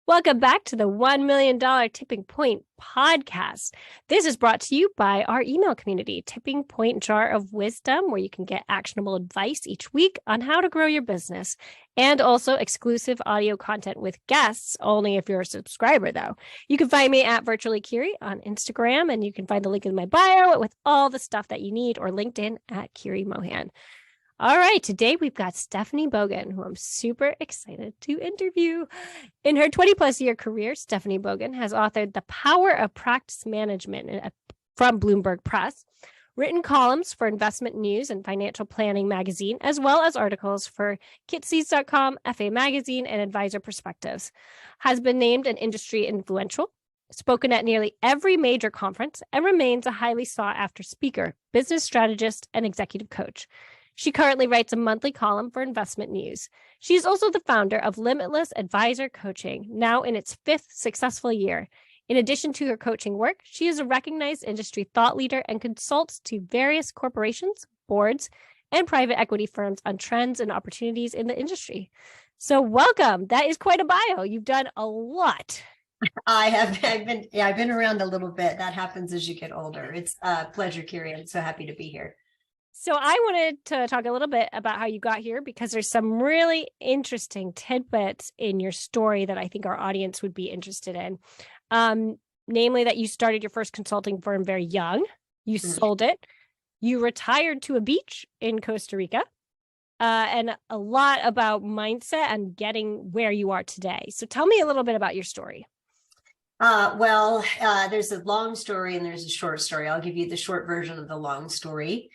Welcome back to the $1 million Tipping Point podcast. This is brought to you by our email community, Tipping Point Jar of Wisdom, where you can get actionable advice each week on how to grow your business, and also exclusive audio content with guests, only if you're a subscriber, though. You can find me at Virtually Kiri on Instagram, and you can find the link in my bio with all the stuff that you need, or LinkedIn at Kiri Mohan. All right, today we've got Stephanie Bogan, who I'm super excited to interview. In her 20-plus year career, Stephanie Bogan has authored The Power of Practice Management from Bloomberg Press, written columns for Investment News and Financial Planning magazine, as well as articles for kitseeds.com, FA Magazine, and Advisor Perspectives. Has been named an industry influential, spoken at nearly every major conference, and remains a highly sought-after speaker, business strategist, and executive coach. She currently writes a monthly column for Investment News. She is also the founder of Limitless Advisor Coaching, now in its 5th successful year. In addition to her coaching work, she is a recognized industry thought leader and consults to various corporations, boards, and private equity firms on trends and opportunities in the industry. So welcome. That is quite a bio. You've done a lot. I've been around a little bit. That happens as you get older. It's a pleasure, Kiri. I'm so happy to be here. So I wanted to talk a little bit about how you got here, because there's some really interesting tidbits in your story that I think our audience would be interested in. Namely that you started your first consulting firm very young, you sold it, you retired to a beach in Costa Rica, and a lot about mindset and getting where you are today. So tell me a little bit about your story. There's a long story and there's a short story. I'll give you the short version of the long story.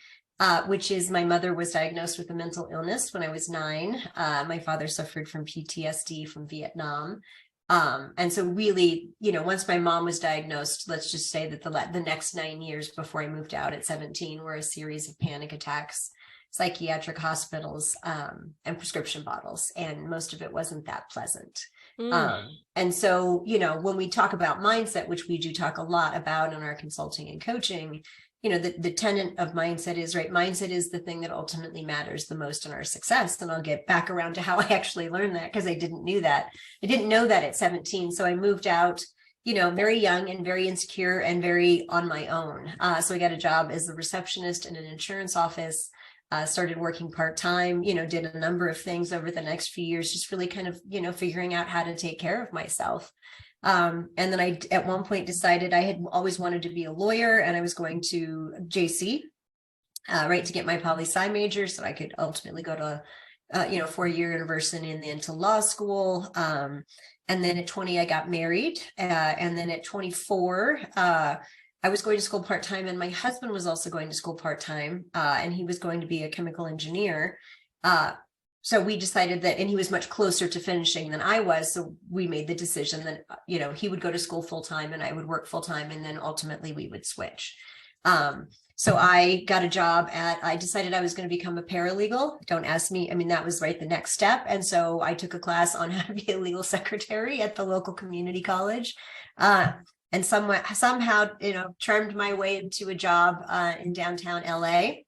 Which is my mother was diagnosed with a mental illness when I was 9. My father suffered from PTSD from Vietnam. And so really, once my mom was diagnosed, let's just say that the next 9 years before I moved out at 17 were a series of panic attacks, psychiatric hospitals, and prescription bottles. And most of it wasn't that pleasant. And so, when we talk about mindset, which we do talk a lot about in our consulting and coaching, the tenet of mindset is, right, mindset is the thing that ultimately matters the most in our success. And I'll get back around to how I actually learned that, because I didn't know that at 17. So I moved out, very young and very insecure and very on my own. So I got a job as a receptionist in an insurance office, started working part-time, did a number of things over the next few years, just really kind of, figuring out how to take care of myself. And then I, at one point, decided I had always wanted to be a lawyer, and I was going to JC, to get my poli-sci major so I could ultimately go to, 4-year university and then to law school. And then at 20, I got married. And then at 24, I was going to school part-time, and my husband was also going to school part-time, and he was going to be a chemical engineer. So we decided that, and he was much closer to finishing than I was. So we made the decision that, he would go to school full time and I would work full time. And then ultimately we would switch. So I got a job I decided I was going to become a paralegal. Don't ask me. That was the next step. And so I took a class on how to be a legal secretary at the local community college. And somehow, charmed my way into a job in downtown LA.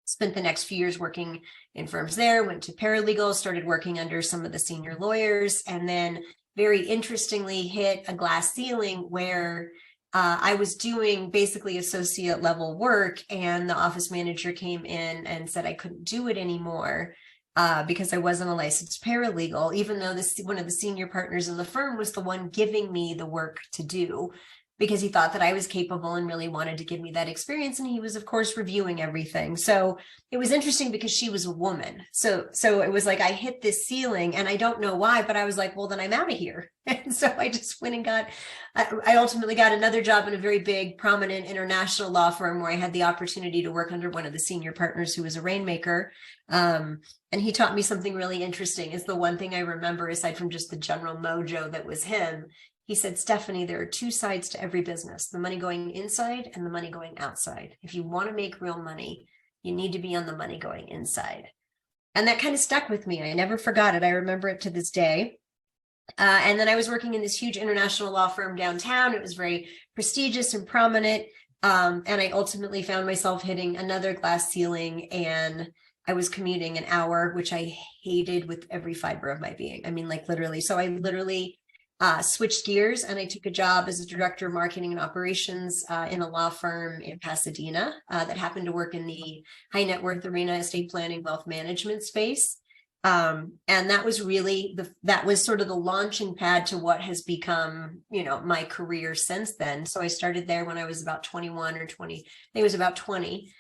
Spent the next few years working in firms there, went to paralegal, started working under some of the senior lawyers, and then very interestingly hit a glass ceiling where I was doing basically associate level work, and the office manager came in and said I couldn't do it anymore because I wasn't a licensed paralegal, even though one of the senior partners in the firm was the one giving me the work to do, because he thought that I was capable and really wanted to give me that experience. And he was, of course, reviewing everything. So it was interesting because she was a woman. So it was like I hit this ceiling, and I don't know why, but I was like, well, then I'm out of here. And so I just went and I ultimately got another job in a very big, prominent international law firm where I had the opportunity to work under one of the senior partners who was a rainmaker. And he taught me something really interesting. Is the one thing I remember, aside from just the general mojo that was him. He said, Stephanie, there are 2 sides to every business, the money going inside and the money going outside. If you want to make real money, you need to be on the money going inside. And that kind of stuck with me. I never forgot it. I remember it to this day. And then I was working in this huge international law firm downtown. It was very prestigious and prominent. And I ultimately found myself hitting another glass ceiling, and I was commuting an hour, which I hated with every fiber of my being. Literally. So I literally switched gears and I took a job as a director of marketing and operations in a law firm in Pasadena that happened to work in the high net worth arena, estate planning, wealth management space. And that was really that was sort of the launching pad to what has become, my career since then. So I started there when I was about 21 or 20. I think it was about 20,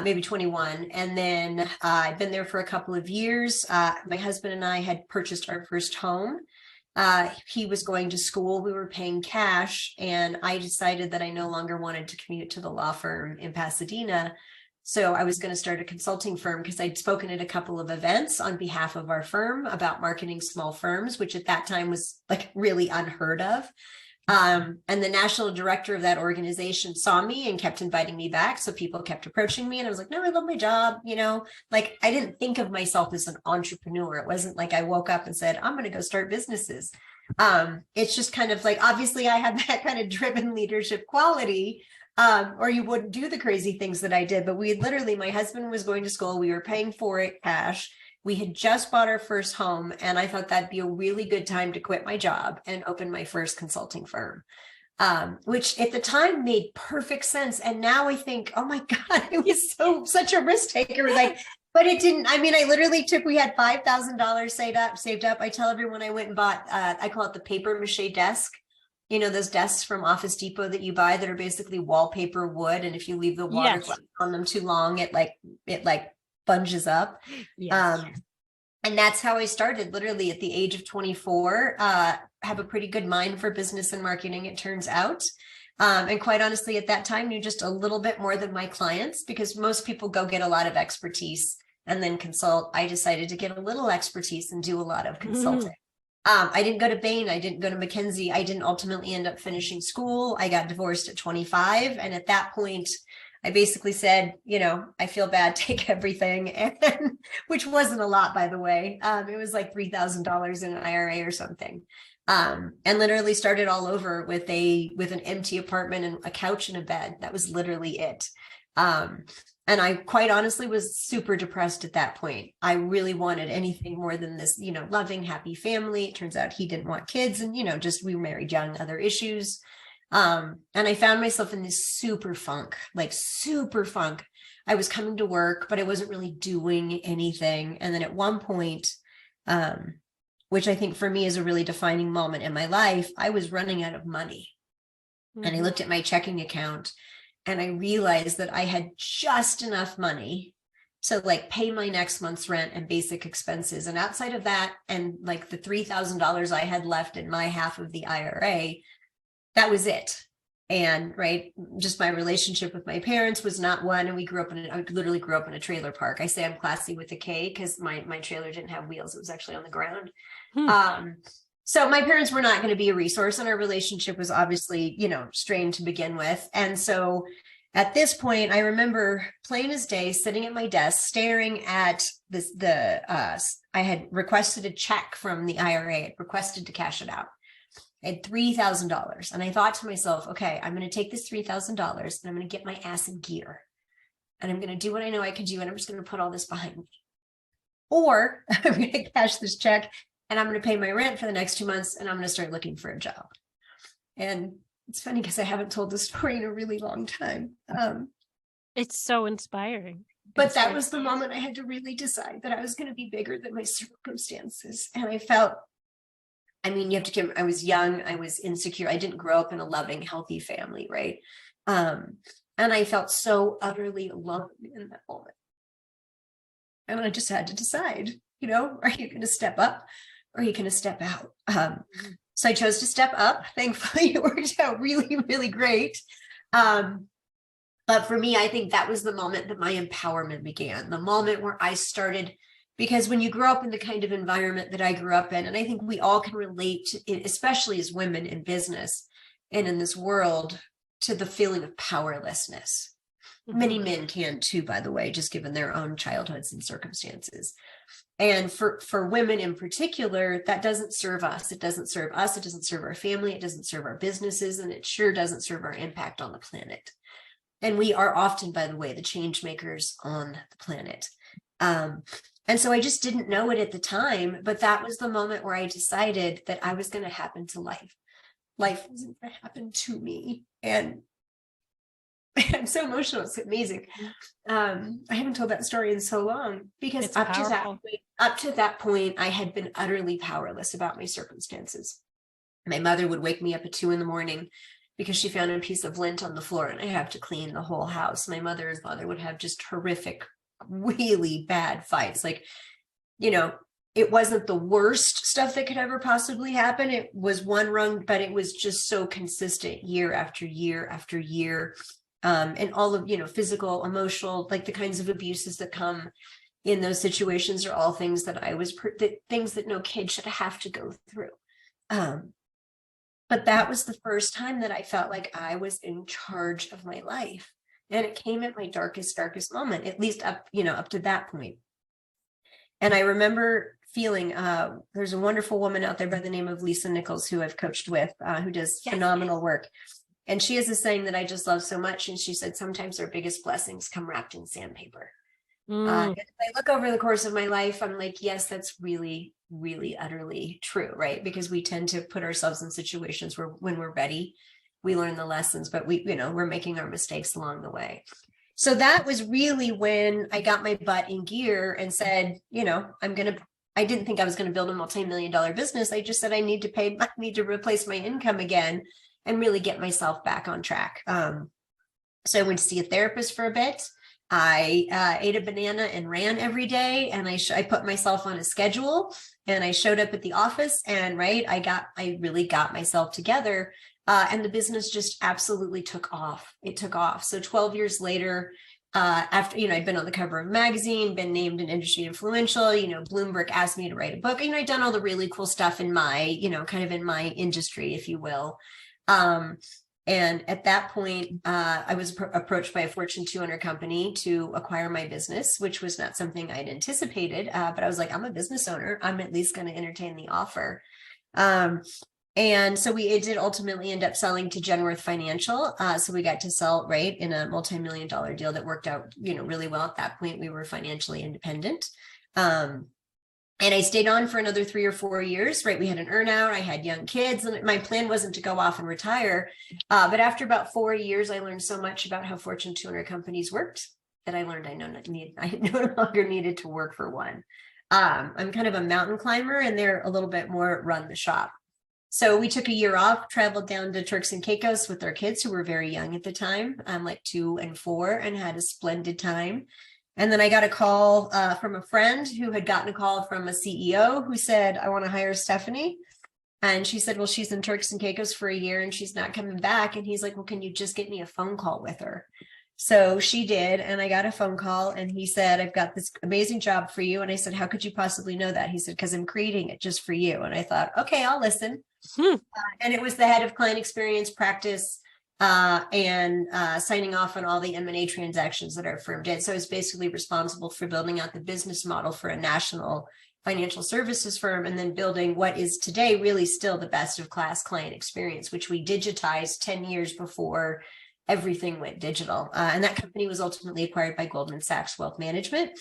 maybe 21. And then I've been there for a couple of years. My husband and I had purchased our first home. He was going to school, we were paying cash, and I decided that I no longer wanted to commute to the law firm in Pasadena. So I was going to start a consulting firm because I'd spoken at a couple of events on behalf of our firm about marketing small firms, which at that time was like really unheard of. And the national director of that organization saw me and kept inviting me back. So people kept approaching me and I was like, no, I love my job. Like I didn't think of myself as an entrepreneur. It wasn't like I woke up and said, I'm going to go start businesses. It's just kind of like, obviously I had that kind of driven leadership quality, or you wouldn't do the crazy things that I did. But we had literally, my husband was going to school. We were paying for it cash. We had just bought our first home, and I thought that'd be a really good time to quit my job and open my first consulting firm, which at the time made perfect sense. And now I think, oh my God, it was such a risk taker. Like, but it didn't. I mean, I literally we had $5,000 saved up. I tell everyone I went and bought, I call it the paper mache desk. Those desks from Office Depot that you buy that are basically wallpaper wood. And if you leave the water on them too long, it bunges up. Yes. And that's how I started, literally at the age of 24. Have a pretty good mind for business and marketing, it turns out. And quite honestly, at that time, knew just a little bit more than my clients, because most people go get a lot of expertise and then consult. I decided to get a little expertise and do a lot of consulting. I didn't go to Bain. I didn't go to McKinsey. I didn't ultimately end up finishing school. I got divorced at 25. And at that point, I basically said, I feel bad, take everything, and which wasn't a lot, by the way. It was like $3,000 in an IRA or something, and literally started all over with an empty apartment and a couch and a bed. That was literally it. And I quite honestly was super depressed at that point. I really wanted anything more than this, loving, happy family. It turns out he didn't want kids, and we were married young, other issues. And I found myself in this super funk. I was coming to work, but I wasn't really doing anything. And then at one point, which I think for me is a really defining moment in my life, I was running out of money. Mm-hmm. And I looked at my checking account and I realized that I had just enough money to pay my next month's rent and basic expenses. And outside of that, and the $3,000 I had left in my half of the IRA, that was it. And just my relationship with my parents was not one. And I literally grew up in a trailer park. I say I'm classy with a K because my trailer didn't have wheels. It was actually on the ground. So my parents were not going to be a resource, and our relationship was obviously, strained to begin with. And so at this point, I remember plain as day, sitting at my desk, staring at I had requested a check from the IRA. I had requested to cash it out. I had $3,000. And I thought to myself, okay, I'm going to take this $3,000 and I'm going to get my ass in gear. And I'm going to do what I know I can do. And I'm just going to put all this behind me. Or I'm going to cash this check and I'm going to pay my rent for the next 2 months. And I'm going to start looking for a job. And it's funny because I haven't told this story in a really long time. It's so inspiring. But that was the moment I had to really decide that I was going to be bigger than my circumstances. And I felt, you have to, I was young, I was insecure. I didn't grow up in a loving, healthy family, right? And I felt so utterly alone in that moment. And I just had to decide, are you going to step up or are you going to step out? So I chose to step up. Thankfully, it worked out really, really great. But for me, I think that was the moment that my empowerment began, the moment where I started. Because when you grow up in the kind of environment that I grew up in, and I think we all can relate to it, especially as women in business and in this world, to the feeling of powerlessness. Mm-hmm. Many men can too, by the way, just given their own childhoods and circumstances. And for women in particular, that doesn't serve us. It doesn't serve us. It doesn't serve our family. It doesn't serve our businesses. And it sure doesn't serve our impact on the planet. And we are often, by the way, the change makers on the planet. And so I just didn't know it at the time, but that was the moment where I decided that I was going to happen to life. Life wasn't going to happen to me. And I'm so emotional. It's amazing. I haven't told that story in so long because It's up powerful. to that point, I had been utterly powerless about my circumstances. My mother would wake me up at 2 a.m. because she found a piece of lint on the floor and I have to clean the whole house. My mother's mother would have just horrific, really bad fights. Like, you know, it wasn't the worst stuff that could ever possibly happen. It was one rung, but it was just so consistent year after year after year. And all of, physical, emotional, like the kinds of abuses that come in those situations are all things that things that no kid should have to go through. But that was the first time that I felt like I was in charge of my life. And it came at my darkest moment, at least up to that point. And I remember feeling, there's a wonderful woman out there by the name of Lisa Nichols, who I've coached with, who does phenomenal work. And she has a saying that I just love so much. And she said, sometimes our biggest blessings come wrapped in sandpaper. As I look over the course of my life, I'm like, yes, that's really, really, utterly true, right? Because we tend to put ourselves in situations where when we're ready, we learn the lessons, but we're making our mistakes along the way. So that was really when I got my butt in gear and said, I didn't think I was going to build a multi-million-dollar business. I just said, I need to replace my income again and really get myself back on track. So I went to see a therapist for a bit. I ate a banana and ran every day. And I put myself on a schedule and I showed up at the office and I really got myself together. And the business just absolutely took off. It took off. So 12 years later, after, I'd been on the cover of a magazine, been named an industry influential, Bloomberg asked me to write a book. I'd done all the really cool stuff in my, kind of in my industry, if you will. And at that point, I was approached by a Fortune 200 company to acquire my business, which was not something I'd anticipated. But I was like, I'm a business owner. I'm at least going to entertain the offer. And so it did ultimately end up selling to Genworth Financial. So we got to sell in a multi-million-dollar deal that worked out, really well. At that point, we were financially independent. And I stayed on for another 3 or 4 years, right? We had an earnout, I had young kids, and my plan wasn't to go off and retire. But after about 4 years, I learned so much about how Fortune 200 companies worked that I learned I no longer needed to work for one. I'm kind of a mountain climber and they're a little bit more run the shop. So we took a year off, traveled down to Turks and Caicos with our kids who were very young at the time, like 2 and 4, and had a splendid time. And then I got a call from a friend who had gotten a call from a CEO who said, I want to hire Stephanie. And she said, well, she's in Turks and Caicos for a year and she's not coming back. And he's like, well, can you just get me a phone call with her? So she did. And I got a phone call and he said, I've got this amazing job for you. And I said, how could you possibly know that? He said, because I'm creating it just for you. And I thought, okay, I'll listen. And it was the head of client experience practice and signing off on all the M&A transactions that our firm did. So I was basically responsible for building out the business model for a national financial services firm and then building what is today really still the best of class client experience, which we digitized 10 years before everything went digital. And that company was ultimately acquired by Goldman Sachs Wealth Management.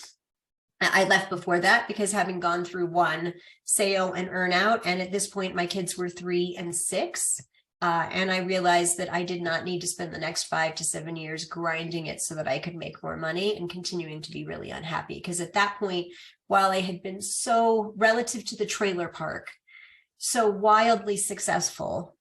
I left before that because having gone through one sale and earn out, and at this point, my kids were 3 and 6. And I realized that I did not need to spend the next 5 to 7 years grinding it so that I could make more money and continuing to be really unhappy. Because at that point, while I had been so relative to the trailer park, so wildly successful,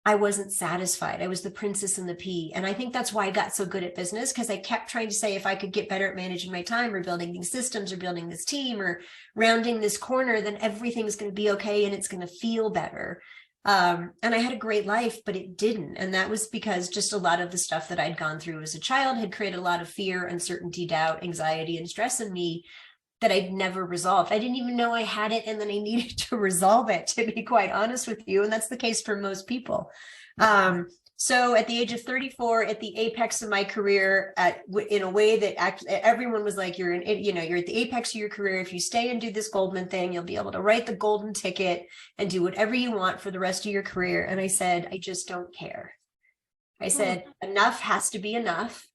I wasn't satisfied. I was the princess and the pea. And I think that's why I got so good at business, because I kept trying to say, if I could get better at managing my time or building these systems or building this team or rounding this corner, then everything's going to be okay and it's going to feel better. And I had a great life, but it didn't. And that was because just a lot of the stuff that I'd gone through as a child had created a lot of fear, uncertainty, doubt, anxiety, and stress in me that I'd never resolved. I didn't even know I had it. And then I needed to resolve it, to be quite honest with you. And that's the case for most people. So at the age of 34, at the apex of my career, in a way that everyone was like, you're at the apex of your career. If you stay and do this Goldman thing, you'll be able to write the golden ticket and do whatever you want for the rest of your career. And I said, I just don't care. I said, enough has to be enough.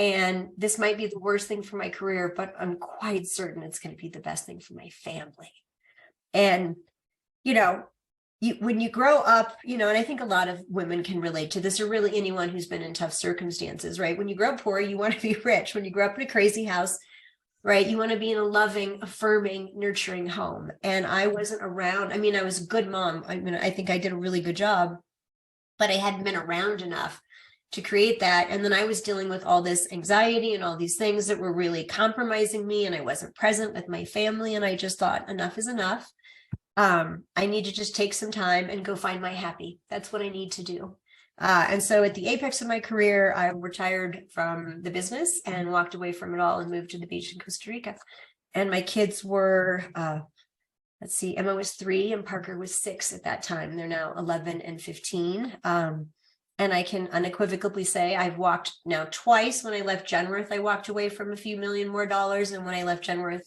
And this might be the worst thing for my career, but I'm quite certain it's going to be the best thing for my family. And, when you grow up, and I think a lot of women can relate to this, or really anyone who's been in tough circumstances, right? When you grow up poor, you want to be rich. When you grow up in a crazy house, right, you want to be in a loving, affirming, nurturing home. And I wasn't around. I mean, I was a good mom. I think I did a really good job, but I hadn't been around enough to create that. And then I was dealing with all this anxiety and all these things that were really compromising me. And I wasn't present with my family. And I just thought, enough is enough. I need to just take some time and go find my happy. That's what I need to do. And so at the apex of my career, I retired from the business and walked away from it all and moved to the beach in Costa Rica. And my kids were, Emma was 3 and Parker was 6 at that time. They're now 11 and 15. And I can unequivocally say I've walked now twice. When I left Genworth, I walked away from a few million more dollars. And when I left Genworth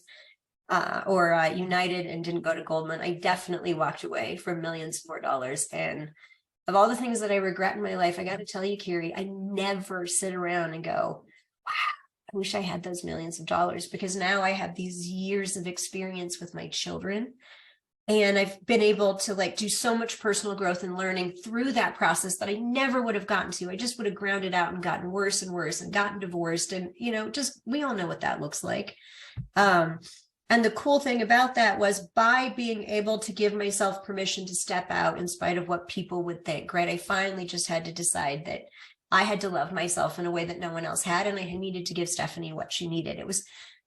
or United and didn't go to Goldman, I definitely walked away from millions more dollars. And of all the things that I regret in my life, I got to tell you, Carrie, I never sit around and go, wow, I wish I had those millions of dollars, because now I have these years of experience with my children. And I've been able to do so much personal growth and learning through that process that I never would have gotten to. I just would have ground it out and gotten worse and worse and gotten divorced. And, we all know what that looks like. And the cool thing about that was, by being able to give myself permission to step out in spite of what people would think, right? I finally just had to decide that I had to love myself in a way that no one else had. And I needed to give Stephanie what she needed. It was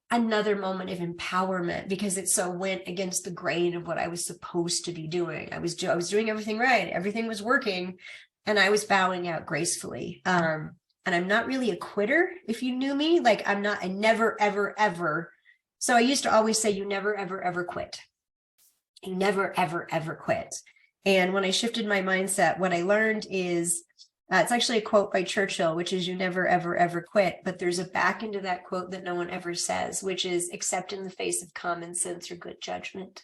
another moment of empowerment, because it so went against the grain of what I was supposed to be doing. I was doing everything right. Everything was working, and I was bowing out gracefully. And I'm not really a quitter. If you knew me, I never, ever, ever. So I used to always say, you never, ever, ever quit. You never, ever, ever quit. And when I shifted my mindset, what I learned is, it's actually a quote by Churchill, which is, you never, ever, ever quit. But there's a back into that quote that no one ever says, which is, except in the face of common sense or good judgment.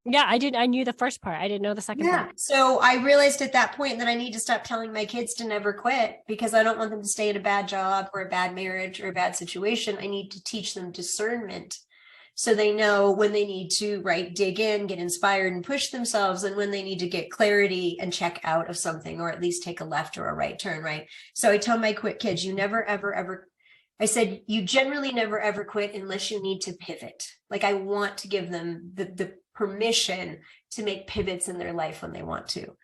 Yeah, I knew the first part. I didn't know the second part. So I realized at that point that I need to stop telling my kids to never quit, because I don't want them to stay in a bad job or a bad marriage or a bad situation. I need to teach them discernment, so they know when they need to, dig in, get inspired and push themselves, and when they need to get clarity and check out of something, or at least take a left or a right turn, right? So I tell my quit kids, you never, ever, ever, I said, you generally never, ever quit unless you need to pivot. I want to give them the permission to make pivots in their life when they want to.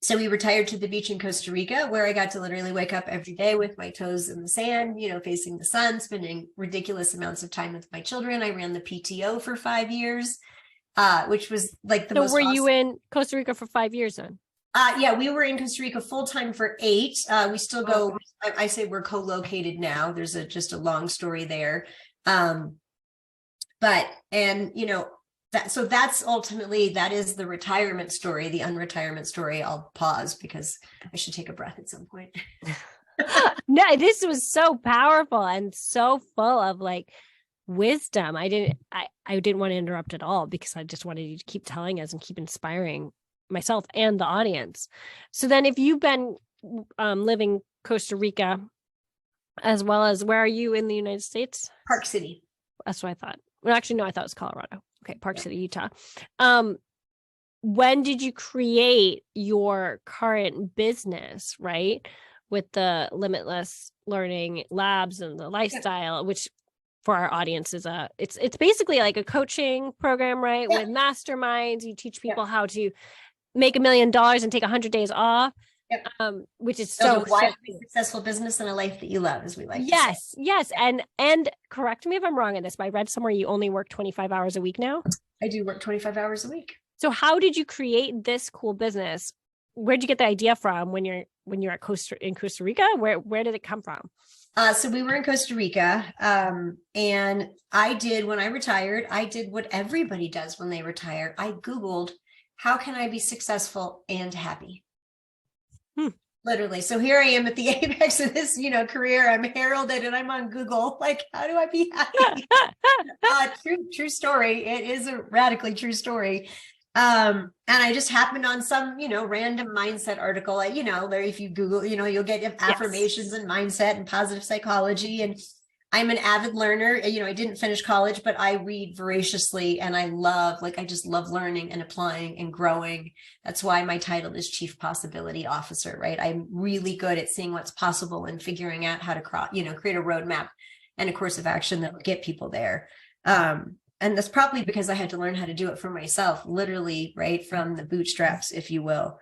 So we retired to the beach in Costa Rica, where I got to literally wake up every day with my toes in the sand, facing the sun, spending ridiculous amounts of time with my children. I ran the PTO for 5 years, which was the most So were awesome. You in Costa Rica for 5 years then? Yeah, we were in Costa Rica full-time for 8. We still go, I say we're co-located now. There's just a long story there. So that's ultimately, that is the retirement story. The unretirement story, I'll pause because I should take a breath at some point. No, this was so powerful and so full of wisdom. I didn't want to interrupt at all, because I just wanted you to keep telling us and keep inspiring myself and the audience. So then, if you've been living Costa Rica, as well as, where are you in the United States? Park City. That's what I thought. Well, actually, no, I thought it was Colorado. Okay, Park City, Utah. When did you create your current business, right? With the Limitless Learning Labs and the lifestyle, which for our audience is it's basically like a coaching program, right? With masterminds, you teach people how to make $1 million and take 100 days off. Which is so wildly successful business and a life that you love, as we like to say. Yes. And correct me if I'm wrong in this, but I read somewhere you only work 25 hours a week now. I do work 25 hours a week. So how did you create this cool business? Where'd you get the idea from when you're in Costa Rica? Where did it come from? So we were in Costa Rica, and when I retired, I did what everybody does when they retire. I Googled, how can I be successful and happy? Literally. So here I am at the apex of this, career. I'm heralded and I'm on Google. How do I be happy? True story. It is a radically true story. And I just happened on some, random mindset article. If you Google, you'll get affirmations and mindset and positive psychology. And I'm an avid learner. I didn't finish college, but I read voraciously, and I just love learning and applying and growing. That's why my title is Chief Possibility Officer, right? I'm really good at seeing what's possible and figuring out how to create a roadmap and a course of action that will get people there. And that's probably because I had to learn how to do it for myself, literally, right from the bootstraps, if you will.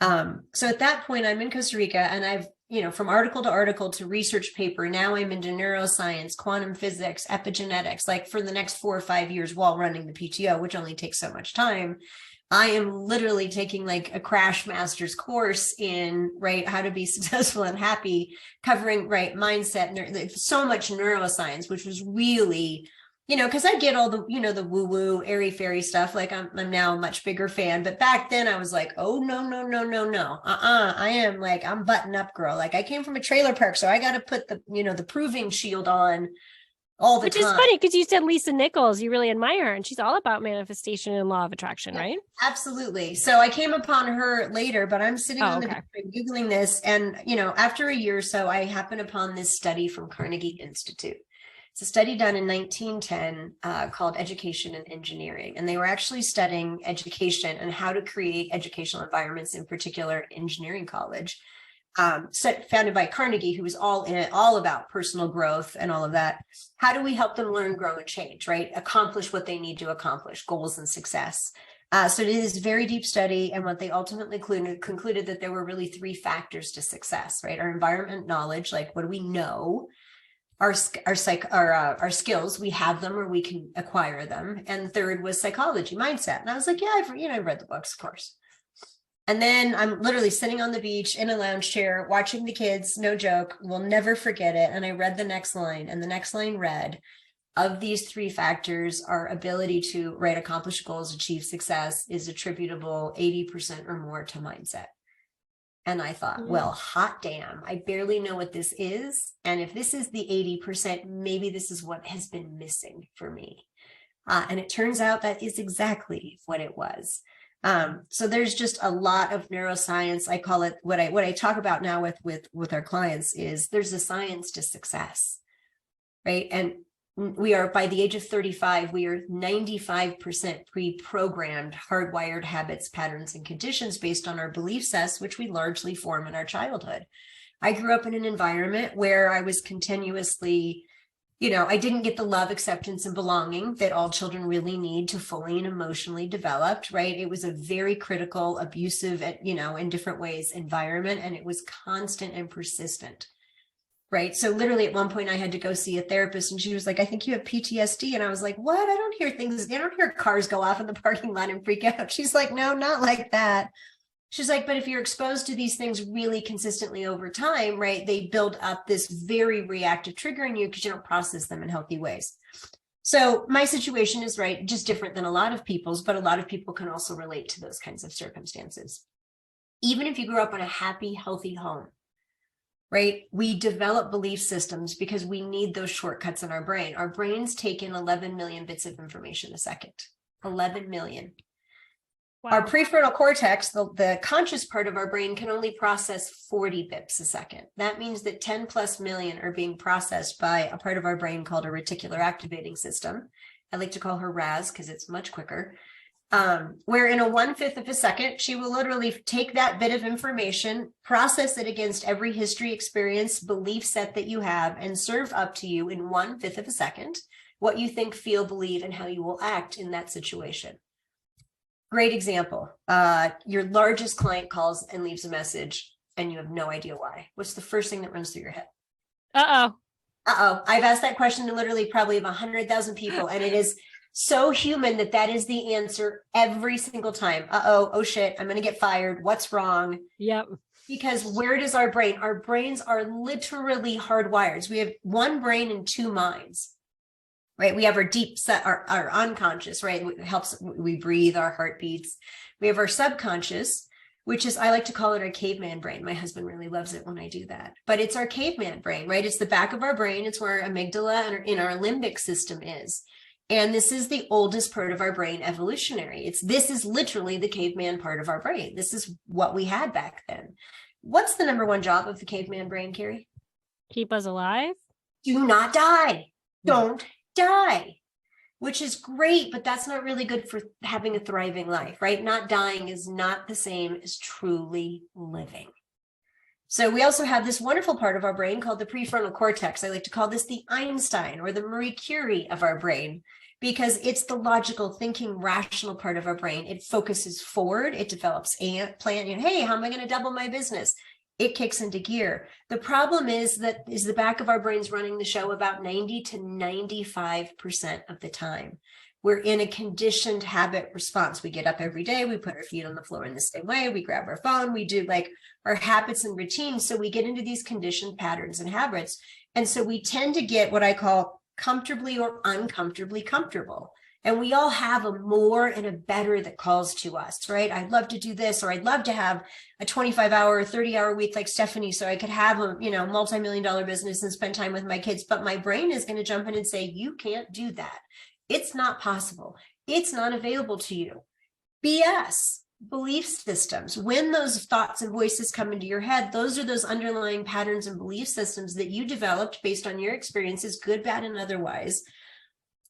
So at that point, I'm in Costa Rica, and I've, from article to article to research paper, now I'm into neuroscience, quantum physics, epigenetics, like for the next 4 or 5 years while running the PTO, which only takes so much time. I am literally taking like a crash master's course in, right, how to be successful and happy, covering, right, mindset, so much neuroscience, which was really, because I get all the, the woo-woo, airy-fairy stuff. Like I'm now a much bigger fan. But back then I was like, oh, no. I'm button up girl. Like I came from a trailer park, so I got to put the, the proving shield on all the time. Which is funny because you said Lisa Nichols, you really admire her, and she's all about manifestation and law of attraction, right? Absolutely. So I came upon her later, but I'm sitting on the beach Googling this. And, after a year or so, I happened upon this study from Carnegie Institute. It's a study done in 1910 called Education and Engineering. And they were actually studying education and how to create educational environments, in particular engineering college, founded by Carnegie, who was all about personal growth and all of that. How do we help them learn, grow, and change, right? Accomplish what they need to accomplish, goals and success. So it is a very deep study. And what they ultimately concluded that there were really 3 factors to success, right? Our environment knowledge, like what do we know? Our skills, we have them or we can acquire them. And third was psychology, mindset. And I was like, yeah, I've read the books, of course. And then I'm literally sitting on the beach in a lounge chair, watching the kids, no joke, will never forget it. And I read the next line, and the next line read, of these 3 factors, our ability to accomplish goals, achieve success is attributable 80% or more to mindset. And I thought, well, hot damn, I barely know what this is. And if this is the 80%, maybe this is what has been missing for me. And it turns out that is exactly what it was. So there's just a lot of neuroscience. I call it what I talk about now with our clients is there's a science to success, right? And we are, by the age of 35, we are 95% pre-programmed, hardwired habits, patterns, and conditions based on our belief sets, which we largely form in our childhood. I grew up in an environment where I was continuously, I didn't get the love, acceptance, and belonging that all children really need to fully and emotionally develop, right? It was a very critical, abusive, in different ways environment, and it was constant and persistent. Right. So literally at one point I had to go see a therapist, and she was like, I think you have PTSD. And I was like, what? I don't hear cars go off in the parking lot and freak out. She's like, no, not like that. She's like, but if you're exposed to these things really consistently over time, right, they build up this very reactive trigger in you because you don't process them in healthy ways. So my situation is, right, just different than a lot of people's, but a lot of people can also relate to those kinds of circumstances. Even if you grew up in a happy, healthy home, right? We develop belief systems because we need those shortcuts in our brain. Our brains take in 11 million bits of information a second. 11 million. Wow. Our prefrontal cortex, the conscious part of our brain, can only process 40 bits a second. That means that 10 plus million are being processed by a part of our brain called a reticular activating system. I like to call her RAS because it's much quicker. Where in a 1/5 of a second, she will literally take that bit of information, process it against every history, experience, belief set that you have, and serve up to you in 1/5 of a second what you think, feel, believe, and how you will act in that situation. Great example. Your largest client calls and leaves a message, and you have no idea why. What's the first thing that runs through your head? I've asked that question to literally probably 100,000 people, and it is so human that is the answer every single time. Oh shit, I'm going to get fired. What's wrong? Yep. Because where does our brain? Our brains are literally hardwired. We have one brain and 2 minds, right? We have our deep set, our unconscious, right? It helps, we breathe, our heart beats. We have our subconscious, which is, I like to call it our caveman brain. My husband really loves it when I do that, but it's our caveman brain, right? It's the back of our brain. It's where our amygdala and in our limbic system is. And this is the oldest part of our brain evolutionary. This is literally the caveman part of our brain. This is what we had back then. What's the number one job of the caveman brain, Carrie? Keep us alive. Do not die. Don't die. Which is great, but that's not really good for having a thriving life, right? Not dying is not the same as truly living. So we also have this wonderful part of our brain called the prefrontal cortex. I like to call this the Einstein or the Marie Curie of our brain, because it's the logical thinking, rational part of our brain. It focuses forward. It develops a plan. Hey, how am I going to double my business? It kicks into gear. The problem is that the back of our brains running the show about 90 to 95% of the time. We're in a conditioned habit response. We get up every day. We put our feet on the floor in the same way. We grab our phone. We do like our habits and routines. So we get into these conditioned patterns and habits. And so we tend to get what I call comfortably or uncomfortably comfortable. And we all have a more and a better that calls to us, right? I'd love to do this, or I'd love to have a 25-hour or 30-hour week like Stephanie, so I could have a, multi-million-dollar business and spend time with my kids. But my brain is going to jump in and say, you can't do that. It's not possible. It's not available to you. BS. Belief systems. When those thoughts and voices come into your head, those are those underlying patterns and belief systems that you developed based on your experiences, good, bad, and otherwise,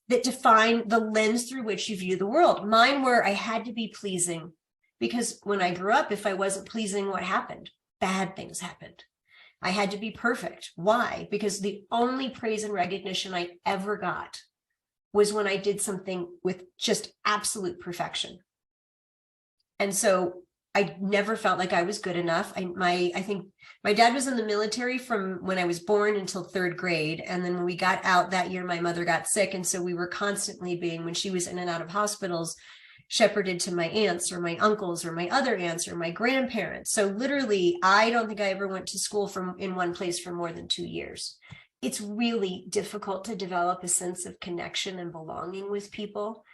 that define the lens through which you view the world. Mine were I had to be pleasing, because when I grew up, if I wasn't pleasing, what happened? Bad things happened. I had to be perfect. Why? Because the only praise and recognition I ever got was when I did something with just absolute perfection. And so I never felt like I was good enough. I think my dad was in the military from when I was born until third grade. And then when we got out that year, my mother got sick. And so we were constantly being, when she was in and out of hospitals, shepherded to my aunts or my uncles or my other aunts or my grandparents. So literally, I don't think I ever went to school in one place for more than 2 years. It's really difficult to develop a sense of connection and belonging with people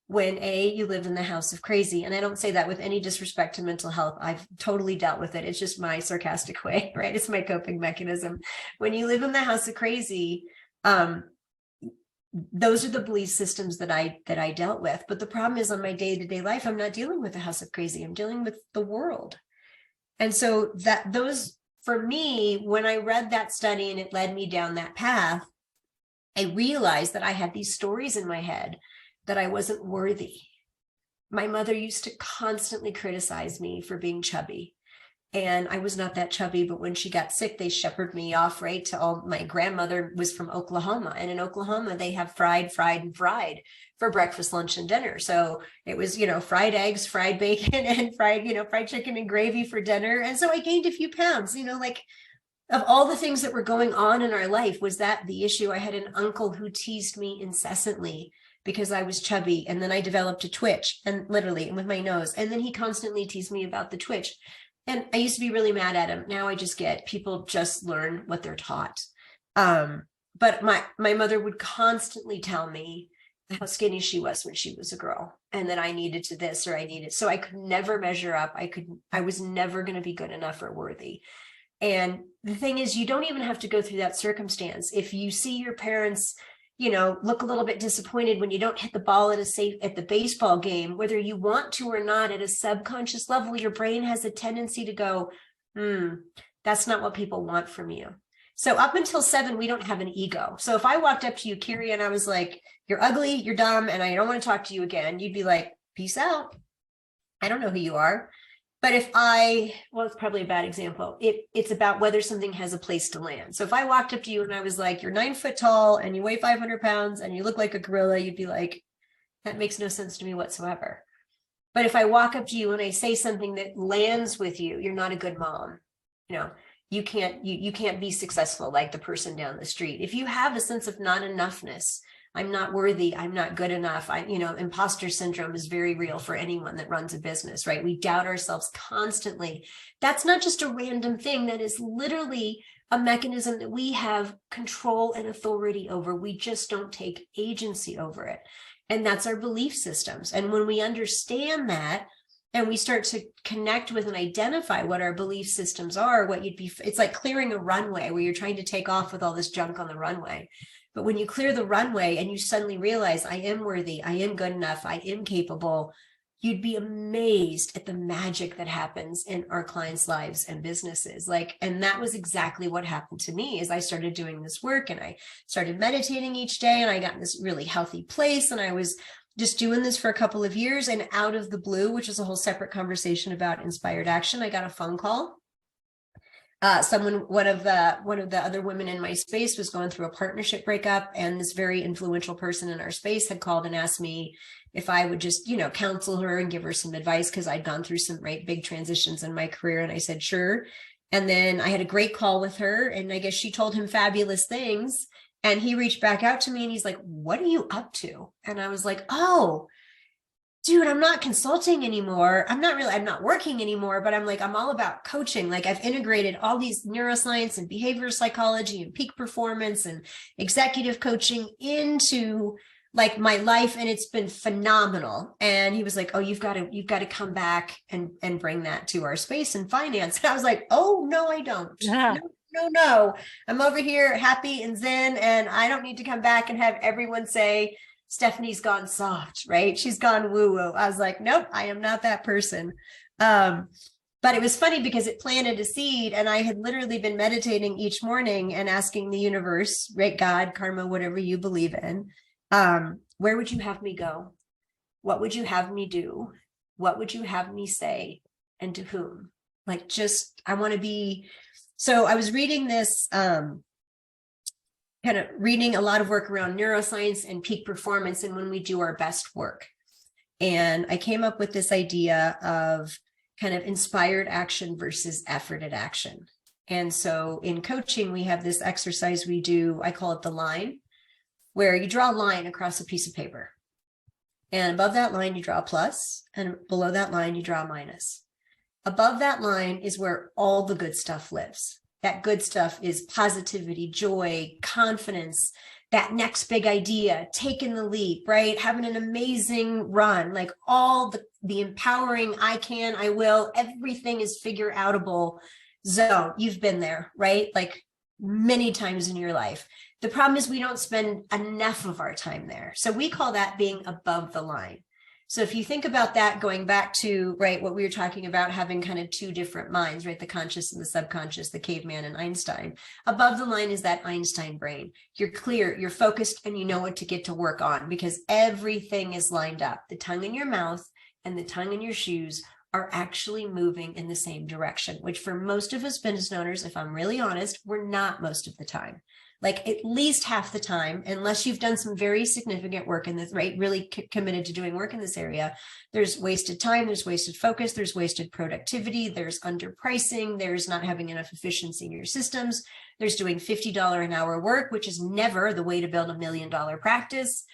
when you live in the house of crazy. And I don't say that with any disrespect to mental health. I've totally dealt with it. It's just my sarcastic way, right? It's my coping mechanism. When you live in the house of crazy, those are the belief systems that I dealt with. But the problem is, on my day-to-day life, I'm not dealing with the house of crazy. I'm dealing with the world. And so for me, when I read that study and it led me down that path, I realized that I had these stories in my head that I wasn't worthy. My mother used to constantly criticize me for being chubby. And I was not that chubby, but when she got sick, they shepherded me off, right, to my grandmother was from Oklahoma. And in Oklahoma, they have fried for breakfast, lunch, and dinner. So it was, fried eggs, fried bacon, and fried chicken and gravy for dinner. And so I gained a few pounds, of all the things that were going on in our life, was that the issue? I had an uncle who teased me incessantly because I was chubby. And then I developed a twitch, and literally with my nose. And then he constantly teased me about the twitch. And I used to be really mad at him. Now I just get, people just learn what they're taught. But my mother would constantly tell me how skinny she was when she was a girl, and that I needed to this or I needed. So I could never measure up. I was never going to be good enough or worthy. And the thing is, you don't even have to go through that circumstance. If you see your parents, look a little bit disappointed when you don't hit the ball at the baseball game, whether you want to or not, at a subconscious level, your brain has a tendency to go, that's not what people want from you. So up until 7, we don't have an ego. So if I walked up to you, Carrie, and I was like, you're ugly, you're dumb, and I don't want to talk to you again, you'd be like, peace out. I don't know who you are. But it's probably a bad example. It's about whether something has a place to land. So if I walked up to you and I was like, you're 9 foot tall and you weigh 500 pounds and you look like a gorilla, you'd be like, that makes no sense to me whatsoever. But if I walk up to you and I say something that lands with you, you're not a good mom. You can't be successful like the person down the street. If you have a sense of not enoughness, I'm not worthy, I'm not good enough. Imposter syndrome is very real for anyone that runs a business, right? We doubt ourselves constantly. That's not just a random thing. That is literally a mechanism that we have control and authority over. We just don't take agency over it. And that's our belief systems. And when we understand that, and we start to connect with and identify what our belief systems are, it's like clearing a runway where you're trying to take off with all this junk on the runway. But when you clear the runway and you suddenly realize I am worthy, I am good enough, I am capable, you'd be amazed at the magic that happens in our clients' lives and businesses. And that was exactly what happened to me as I started doing this work and I started meditating each day and I got in this really healthy place. And I was just doing this for a couple of years, and out of the blue, which is a whole separate conversation about inspired action, I got a phone call. One of the other women in my space was going through a partnership breakup, and this very influential person in our space had called and asked me if I would just, counsel her and give her some advice, because I'd gone through some big transitions in my career. And I said, sure. And then I had a great call with her, and I guess she told him fabulous things. And he reached back out to me and he's like, what are you up to? And I was like, oh, dude, I'm not consulting anymore. I'm not working anymore, but I'm all about coaching. I've integrated all these neuroscience and behavioral psychology and peak performance and executive coaching into my life. And it's been phenomenal. And he was like, oh, you've got to come back and bring that to our space and finance. And I was like, oh, no, I don't. Yeah. No, I'm over here happy and zen, and I don't need to come back and have everyone say, Stephanie's gone soft, right? She's gone woo-woo. I was like, nope, I am not that person. But it was funny because it planted a seed, and I had literally been meditating each morning and asking the universe, right, God, karma, whatever you believe in, where would you have me go? What would you have me do? What would you have me say? And to whom? I want to be. So I was reading this, kind of reading a lot of work around neuroscience and peak performance and when we do our best work. And I came up with this idea of kind of inspired action versus efforted action. And so in coaching, we have this exercise we do, I call it the line, where you draw a line across a piece of paper. And above that line, you draw a plus, and below that line, you draw a minus. Above that line is where all the good stuff lives. That good stuff is positivity, joy, confidence, that next big idea, taking the leap, right? Having an amazing run, all the empowering, I can, I will, everything is figure outable zone. You've been there, right? Many times in your life. The problem is we don't spend enough of our time there. So we call that being above the line. So if you think about that, going back to, right, what we were talking about, having kind of two different minds, right? The conscious and the subconscious, the caveman and Einstein. Above the line is that Einstein brain. You're clear, you're focused, and you know what to get to work on because everything is lined up. The tongue in your mouth and the tongue in your shoes are actually moving in the same direction, which for most of us business owners, if I'm really honest, we're not most of the time. At least half the time, unless you've done some very significant work in this, right? Really committed to doing work in this area. There's wasted time, there's wasted focus, there's wasted productivity, there's underpricing, there's not having enough efficiency in your systems, there's doing $50 an hour work, which is never the way to build $1 million practice.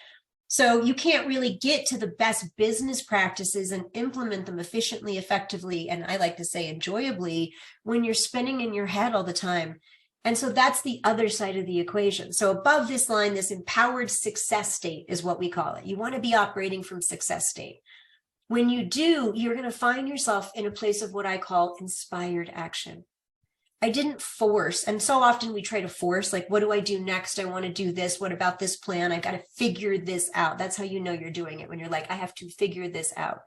So you can't really get to the best business practices and implement them efficiently, effectively, and I like to say enjoyably when you're spinning in your head all the time. And so that's the other side of the equation. So above this line, this empowered success state is what we call it. You want to be operating from success state. When you do, you're going to find yourself in a place of what I call inspired action. I didn't force. And so often we try to force, what do I do next? I want to do this. What about this plan? I got to figure this out. That's how you know you're doing it, when you're I have to figure this out.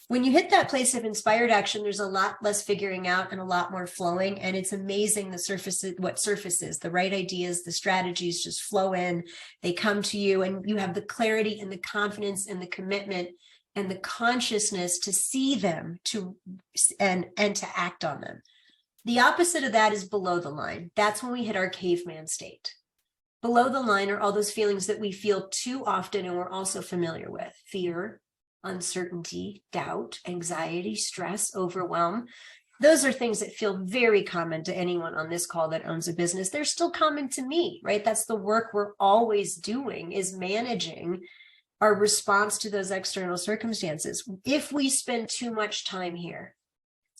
When you hit that place of inspired action, there's a lot less figuring out and a lot more flowing. And it's amazing what surfaces, the right ideas, the strategies just flow in, they come to you, and you have the clarity and the confidence and the commitment and the consciousness to see them and to act on them. The opposite of that is below the line. That's when we hit our caveman state. Below the line are all those feelings that we feel too often and we're also familiar with: fear, uncertainty, doubt, anxiety, stress, overwhelm. Those are things that feel very common to anyone on this call that owns a business. They're still common to me, right? That's the work we're always doing, is managing our response to those external circumstances. If we spend too much time here,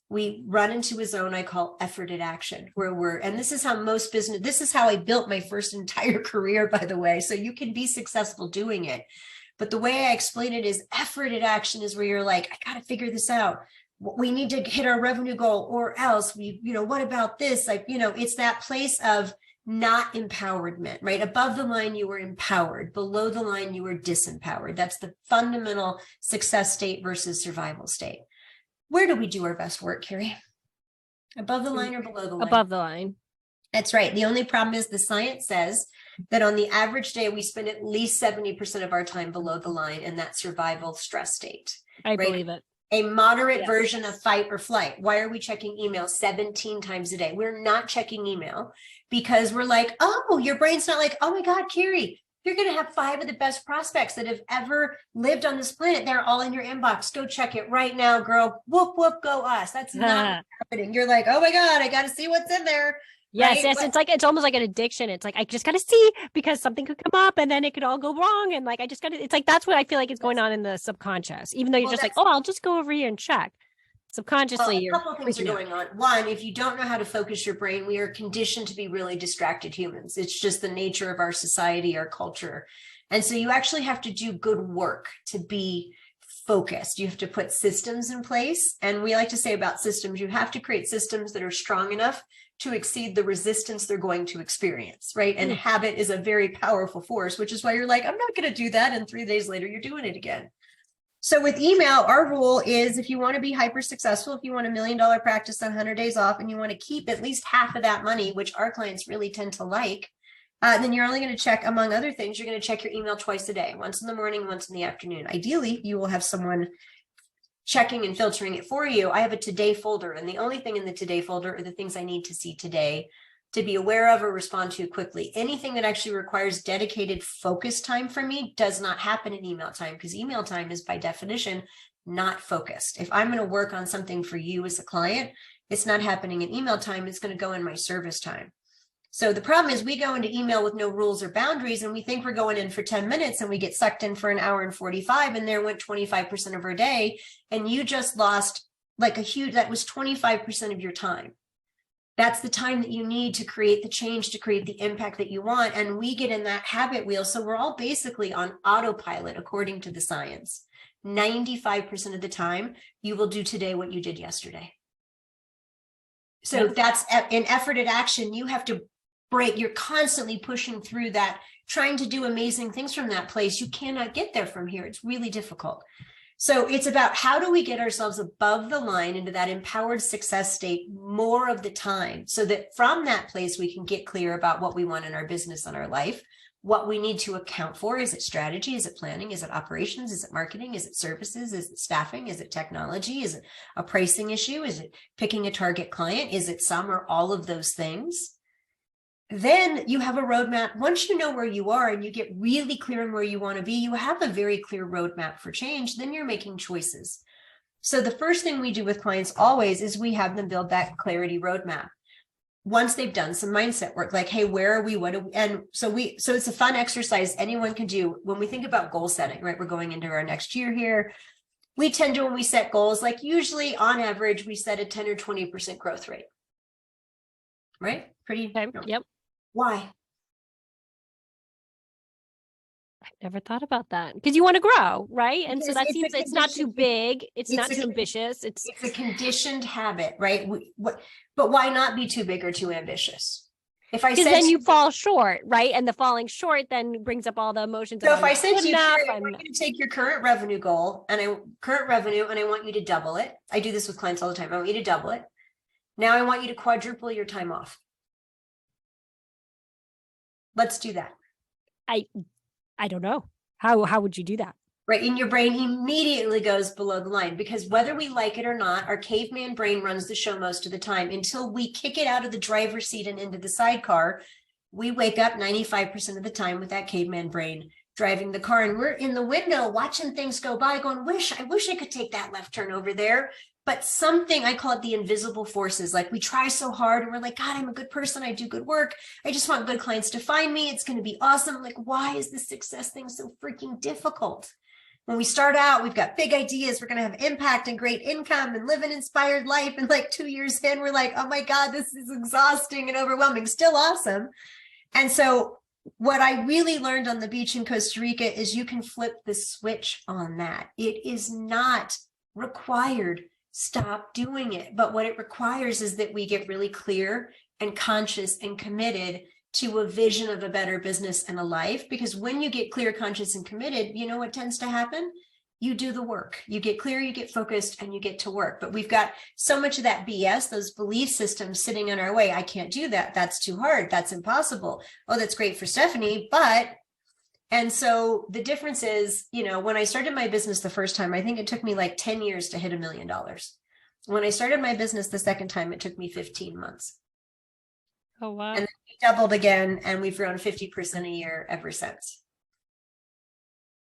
we run into a zone I call efforted action, and this is how this is how I built my first entire career, by the way. So you can be successful doing it. But the way I explain it is efforted action is where you're I got to figure this out. We need to hit our revenue goal, or else what about this? It's that place of not empowerment, right? Above the line, you were empowered. Below the line, you were disempowered. That's the fundamental success state versus survival state. Where do we do our best work, Carrie? Above the line or below the line? Above the line. That's right. The only problem is the science says that on the average day, we spend at least 70% of our time below the line in that survival stress state. I believe it. A moderate version of fight or flight. Why are we checking email 17 times a day? We're not checking email because we're like, oh, your brain's not like, oh my God, Carrie, you're going to have 5 of the best prospects that have ever lived on this planet. They're all in your inbox. Go check it right now, girl. Whoop, whoop, go us. That's not happening. You're like, oh my God, I got to see what's in there. Yes, right? yes. It's almost like an addiction. It's like, I just got to see because something could come up and then it could all go wrong. And like, I just got to, it's like, that's what I feel like is going on in the subconscious, even though you're just like, oh, I'll just go over here and check. Subconsciously, a couple of things are going on. One, if you don't know how to focus your brain, we are conditioned to be really distracted humans. It's just the nature of our society, our culture. And so you actually have to do good work to be focused. You have to put systems in place. And we like to say about systems, you have to create systems that are strong enough to exceed the resistance they're going to experience, right? And habit is a very powerful force, which is why you're like, I'm not going to do that. And 3 days later, you're doing it again. So with email, our rule is if you want to be hyper successful, if you want $1 million practice on 100 days off, and you want to keep at least half of that money, which our clients really tend to like, then you're only going to check, among other things, you're going to check your email twice a day, once in the morning, once in the afternoon. Ideally, you will have someone checking and filtering it for you. I have a today folder, and the only thing in the today folder are the things I need to see today, to be aware of or respond to quickly. Anything that actually requires dedicated focus time from me does not happen in email time, because email time is by definition not focused. If I'm going to work on something for you as a client, it's not happening in email time. It's going to go in my service time. So the problem is we go into email with no rules or boundaries, and we think we're going in for 10 minutes and we get sucked in for an hour and 45, and there went 25% of our day. And you just lost like that was 25% of your time. That's the time that you need to create the change, to create the impact that you want. And we get in that habit wheel. So we're all basically on autopilot, according to the science. 95% of the time, you will do today what you did yesterday. So that's in effort at action. You have to break. You're constantly pushing through that, trying to do amazing things from that place. You cannot get there from here. It's really difficult. So it's about how do we get ourselves above the line into that empowered success state more of the time, so that from that place, we can get clear about what we want in our business and our life, what we need to account for. Is it strategy? Is it planning? Is it operations? Is it marketing? Is it services? Is it staffing? Is it technology? Is it a pricing issue? Is it picking a target client? Is it some or all of those things? Then you have a roadmap. Once you know where you are and you get really clear on where you want to be, you have a very clear roadmap for change. Then you're making choices. So the first thing we do with clients always is we have them build that clarity roadmap. Once they've done some mindset work, like, hey, where are we? What do we? And so it's a fun exercise anyone can do when we think about goal setting, right? We're going into our next year here. We tend to, when we set goals, like usually on average, we set a 10 or 20% growth rate, right? Pretty. Okay. Yep. Why? I've never thought about that, because you want to grow, right? And so that seems it's not too big. It's not too ambitious. It's a conditioned habit, right? But why not be too big or too ambitious? If I said, then you fall short, right? And the falling short then brings up all the emotions. So if I said to you, I'm going to take your current revenue goal and I want you to double it. I do this with clients all the time. I want you to double it. Now I want you to quadruple your time off. Let's do that. I don't know. How would you do that? Right. And your brain immediately goes below the line, because whether we like it or not, our caveman brain runs the show most of the time until we kick it out of the driver's seat and into the sidecar. We wake up 95% of the time with that caveman brain driving the car, and we're in the window watching things go by going, I wish I could take that left turn over there. But something, I call it the invisible forces. Like we try so hard and we're like, God, I'm a good person. I do good work. I just want good clients to find me. It's going to be awesome. Like, why is this success thing so freaking difficult? When we start out, we've got big ideas. We're going to have impact and great income and live an inspired life. And like 2 years in, we're like, oh my God, this is exhausting and overwhelming. Still awesome. And so what I really learned on the beach in Costa Rica is you can flip the switch on that. It is not required. Stop doing it. But what it requires is that we get really clear and conscious and committed to a vision of a better business and a life. Because when you get clear, conscious, and committed, you know what tends to happen? You do the work. You get clear, you get focused, and you get to work. But we've got so much of that BS, those belief systems sitting in our way. I can't do that. That's too hard. That's impossible. Oh, that's great for Stephanie, but... And so the difference is, you know, when I started my business the first time, I think it took me like 10 years to hit $1 million. When I started my business the second time, it took me 15 months. Oh, wow. And then we doubled again, and we've grown 50% a year ever since.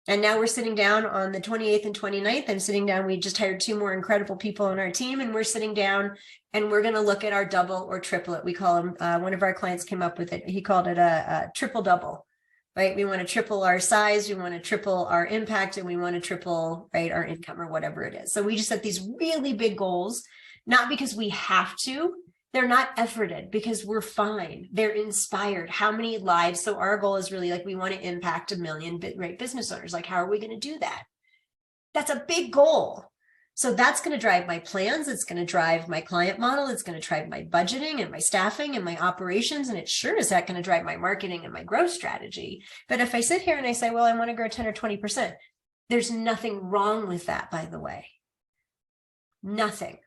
And now we're sitting down on the 28th and 29th. I'm sitting down. We just hired 2 more incredible people on our team, and we're sitting down and we're going to look at our double or triplet. We call them, one of our clients came up with it. He called it a triple double. Right? We want to triple our size, we want to triple our impact, and we want to triple, right, our income or whatever it is. So we just set these really big goals, not because we have to. They're not efforted because we're fine. They're inspired. How many lives? So our goal is really like, we want to impact 1 million, right, business owners. Like, how are we going to do that? That's a big goal. So that's going to drive my plans. It's going to drive my client model. It's going to drive my budgeting and my staffing and my operations. And it's sure as heck going to drive my marketing and my growth strategy. But if I sit here and I say, well, I want to grow 10 or 20%, there's nothing wrong with that, by the way. Nothing.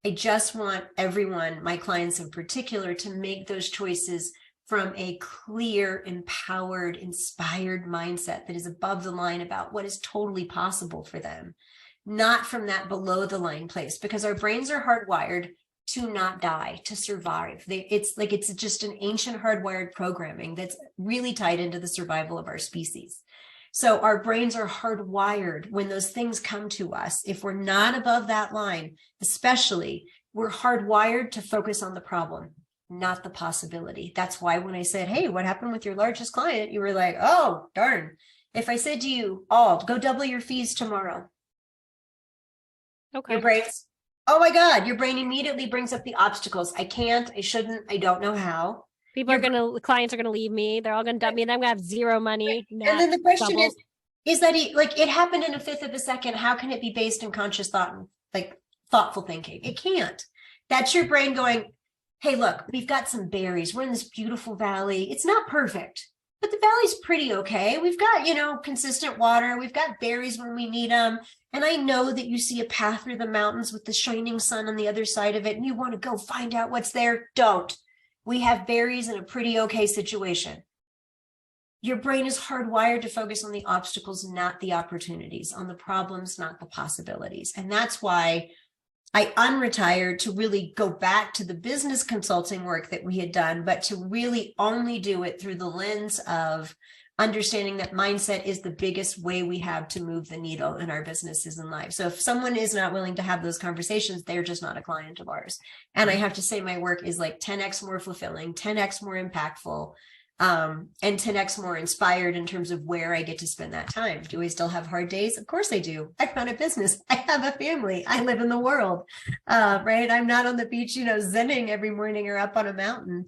I just want everyone, my clients in particular, to make those choices from a clear, empowered, inspired mindset that is above the line about what is totally possible for them. Not from that below the line place, because our brains are hardwired to not die, to survive. It's just an ancient hardwired programming that's really tied into the survival of our species. So our brains are hardwired when those things come to us. If we're not above that line, especially, we're hardwired to focus on the problem, not the possibility. That's why when I said, hey, what happened with your largest client? You were like, oh, darn. If I said to you, oh, go double your fees tomorrow. Okay. Your brain's, oh my God, your brain immediately brings up the obstacles. I can't, I shouldn't, I don't know how. Clients are going to leave me. They're all going to dump me, and I'm going to have zero money. And then the question is that like it happened in a fifth of a second. How can it be based in conscious thought and like thoughtful thinking? It can't. That's your brain going, hey, look, we've got some berries. We're in this beautiful valley. It's not perfect, but the valley's pretty okay. We've got, consistent water. We've got berries when we need them. And I know that you see a path through the mountains with the shining sun on the other side of it, and you want to go find out what's there. Don't. We have berries in a pretty okay situation. Your brain is hardwired to focus on the obstacles, not the opportunities, on the problems, not the possibilities. And that's why I unretired to really go back to the business consulting work that we had done, but to really only do it through the lens of understanding that mindset is the biggest way we have to move the needle in our businesses and lives. So if someone is not willing to have those conversations, they're just not a client of ours. And I have to say my work is like 10x more fulfilling, 10x more impactful, and 10x more inspired in terms of where I get to spend that time. Do I still have hard days? Of course I do. I run a business. I have a family. I live in the world, right? I'm not on the beach, zenning every morning or up on a mountain.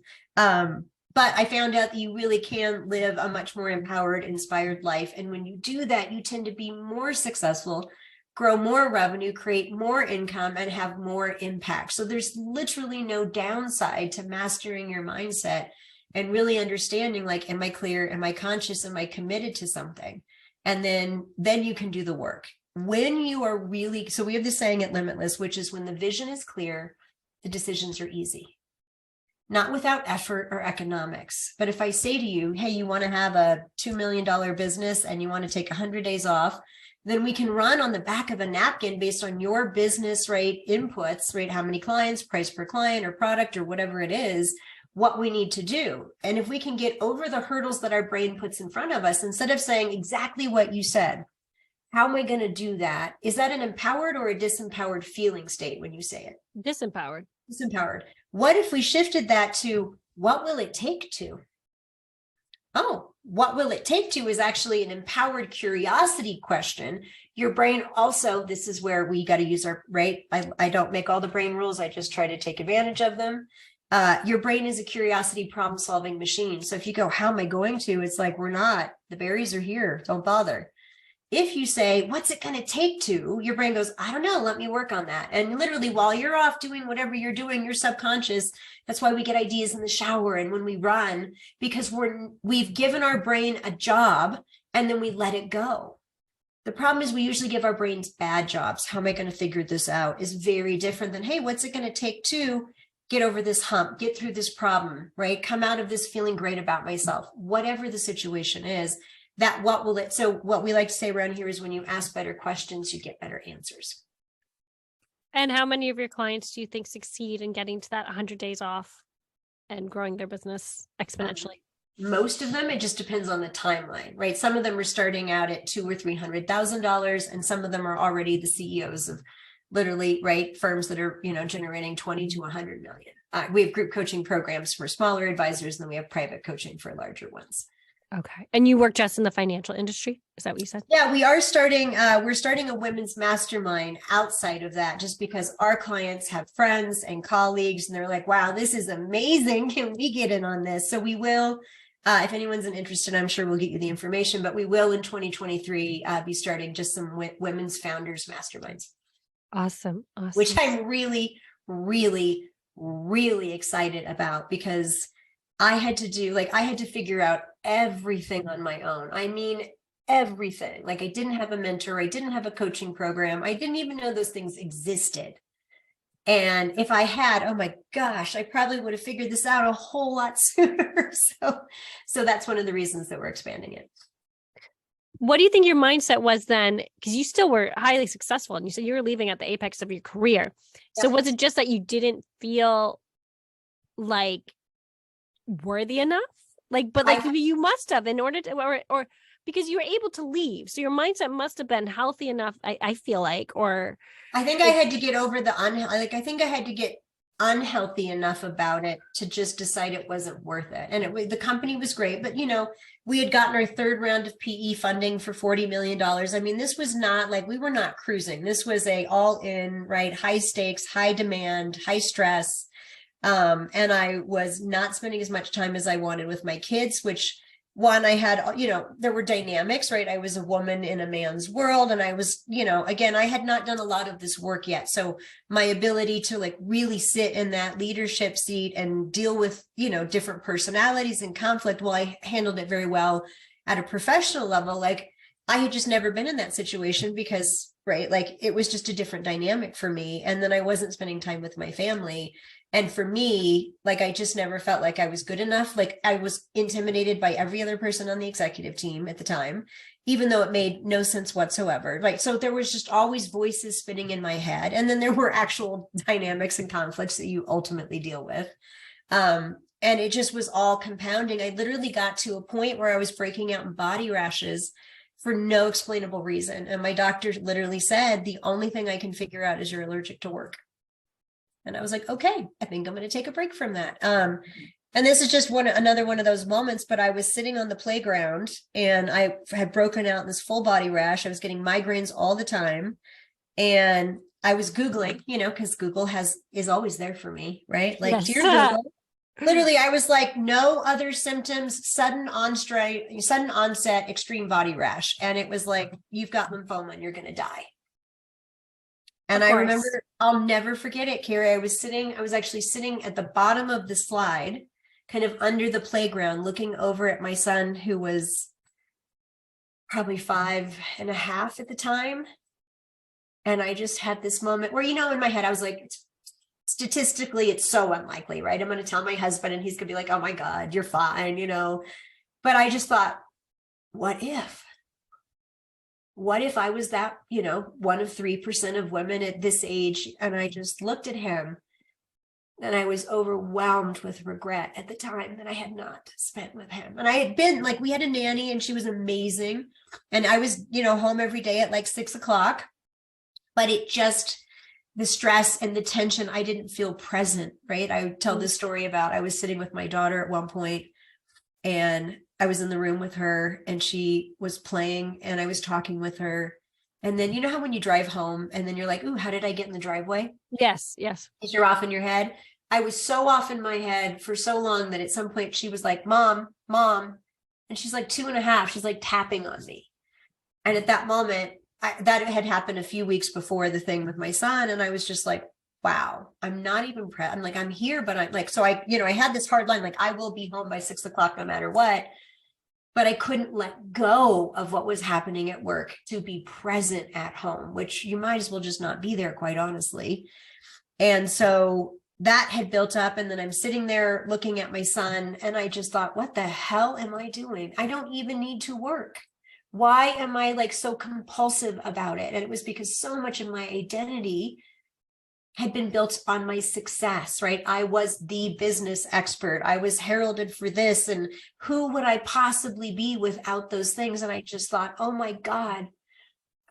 But I found out that you really can live a much more empowered, inspired life. And when you do that, you tend to be more successful, grow more revenue, create more income, and have more impact. So there's literally no downside to mastering your mindset and really understanding, like, am I clear? Am I conscious? Am I committed to something? And then you can do the work. When you are really, so we have this saying at Limitless, which is when the vision is clear, the decisions are easy. Not without effort or economics. But if I say to you, hey, you want to have a $2 million business and you want to take 100 days off, then we can run on the back of a napkin based on your business, right, inputs, right, how many clients, price per client or product or whatever it is, what we need to do. And if we can get over the hurdles that our brain puts in front of us, instead of saying exactly what you said, how am I going to do that? Is that an empowered or a disempowered feeling state when you say it? Disempowered. Disempowered. What if we shifted that to what will it take to? Oh, what will it take to is actually an empowered curiosity question. Your brain also, this is where we got to use our, right? I don't make all the brain rules. I just try to take advantage of them. Your brain is a curiosity problem solving machine. So if you go, how am I going to? It's like, we're not. The berries are here. Don't bother. If you say, what's it going to take to, your brain goes, I don't know, let me work on that. And literally while you're off doing whatever you're doing, your subconscious, that's why we get ideas in the shower and when we run, because we've given our brain a job and then we let it go. The problem is we usually give our brains bad jobs. How am I going to figure this out? Is very different than, hey, what's it going to take to get over this hump, get through this problem, right? Come out of this feeling great about myself, whatever the situation is. That what will it, so what we like to say around here is when you ask better questions, you get better answers. And how many of your clients do you think succeed in getting to that 100 days off and growing their business exponentially? Most of them, it just depends on the timeline, right? Some of them are starting out at $200,000 or $300,000, and some of them are already the CEOs of literally, right, firms that are, generating 20 to 100 million. We have group coaching programs for smaller advisors, and then we have private coaching for larger ones. Okay. And you work just in the financial industry? Is that what you said? Yeah, we're starting a women's mastermind outside of that, just because our clients have friends and colleagues and they're like, wow, this is amazing. Can we get in on this? So we will, if anyone's interested, I'm sure we'll get you the information, but we will in 2023 be starting just some women's founders masterminds. Awesome. Which I'm really, really, really excited about, because I had to figure out everything on my own. I mean, everything. Like, I didn't have a mentor. I didn't have a coaching program. I didn't even know those things existed. And if I had, oh my gosh, I probably would have figured this out a whole lot sooner. So that's one of the reasons that we're expanding it. What do you think your mindset was then? Because you still were highly successful and you said you were leaving at the apex of your career. Yep. So was it just that you didn't feel like worthy enough? You must have, in order to, or because you were able to leave. So your mindset must have been healthy enough, I feel like, or. I think I had to get over I think I had to get unhealthy enough about it to just decide it wasn't worth it. And the company was great, but we had gotten our third round of PE funding for $40 million. I mean, this was not we were not cruising. This was a all in, right? High stakes, high demand, high stress. And I was not spending as much time as I wanted with my kids, which one, I had, there were dynamics, right? I was a woman in a man's world. And I was, again, I had not done a lot of this work yet. So my ability to really sit in that leadership seat and deal with, different personalities and conflict, well, I handled it very well at a professional level. I had just never been in that situation because, right, it was just a different dynamic for me. And then I wasn't spending time with my family. And for me, I just never felt like I was good enough. I was intimidated by every other person on the executive team at the time, even though it made no sense whatsoever. So there was just always voices spinning in my head. And then there were actual dynamics and conflicts that you ultimately deal with. And it just was all compounding. I literally got to a point where I was breaking out in body rashes for no explainable reason. And my doctor literally said, the only thing I can figure out is you're allergic to work. And I was like, okay, I think I'm going to take a break from that. And this is just another one of those moments, but I was sitting on the playground and I had broken out in this full body rash. I was getting migraines all the time. And I was Googling, because Google is always there for me, right? Yes. Dear Google, literally, I was like, no other symptoms, sudden onset, extreme body rash. And it was like, you've got lymphoma and you're going to die. And I remember, I'll never forget it, Carrie. I was actually sitting at the bottom of the slide, kind of under the playground, looking over at my son, who was probably 5.5 at the time. And I just had this moment where, in my head, I was like, statistically, it's so unlikely, right? I'm going to tell my husband and he's going to be like, oh my God, you're fine, But I just thought, what if? What if I was that, one of 3% of women at this age? And I just looked at him and I was overwhelmed with regret at the time that I had not spent with him. And I had been we had a nanny and she was amazing. And I was, home every day at 6:00, but the stress and the tension, I didn't feel present, right? I would tell this story about, I was sitting with my daughter at one point and I was in the room with her and she was playing and I was talking with her. And then, how when you drive home and then you're like, ooh, how did I get in the driveway? Yes. Because you're off in your head. I was so off in my head for so long that at some point she was like, Mom. And she's 2.5. She's tapping on me. And at that moment, that had happened a few weeks before the thing with my son. And I was just like, wow, I'm not even I'm like, I'm here, but I'm like, so I had this hard line, like I will be home by 6 o'clock no matter what. But I couldn't let go of what was happening at work to be present at home, which you might as well just not be there, quite honestly. And so that had built up. And then I'm sitting there looking at my son, and I just thought, what the hell am I doing? I don't even need to work. Why am I like so compulsive about it? And it was because so much of my identity had been built on my success, right? I was the business expert. I was heralded for this. And who would I possibly be without those things? And I just thought, oh my God,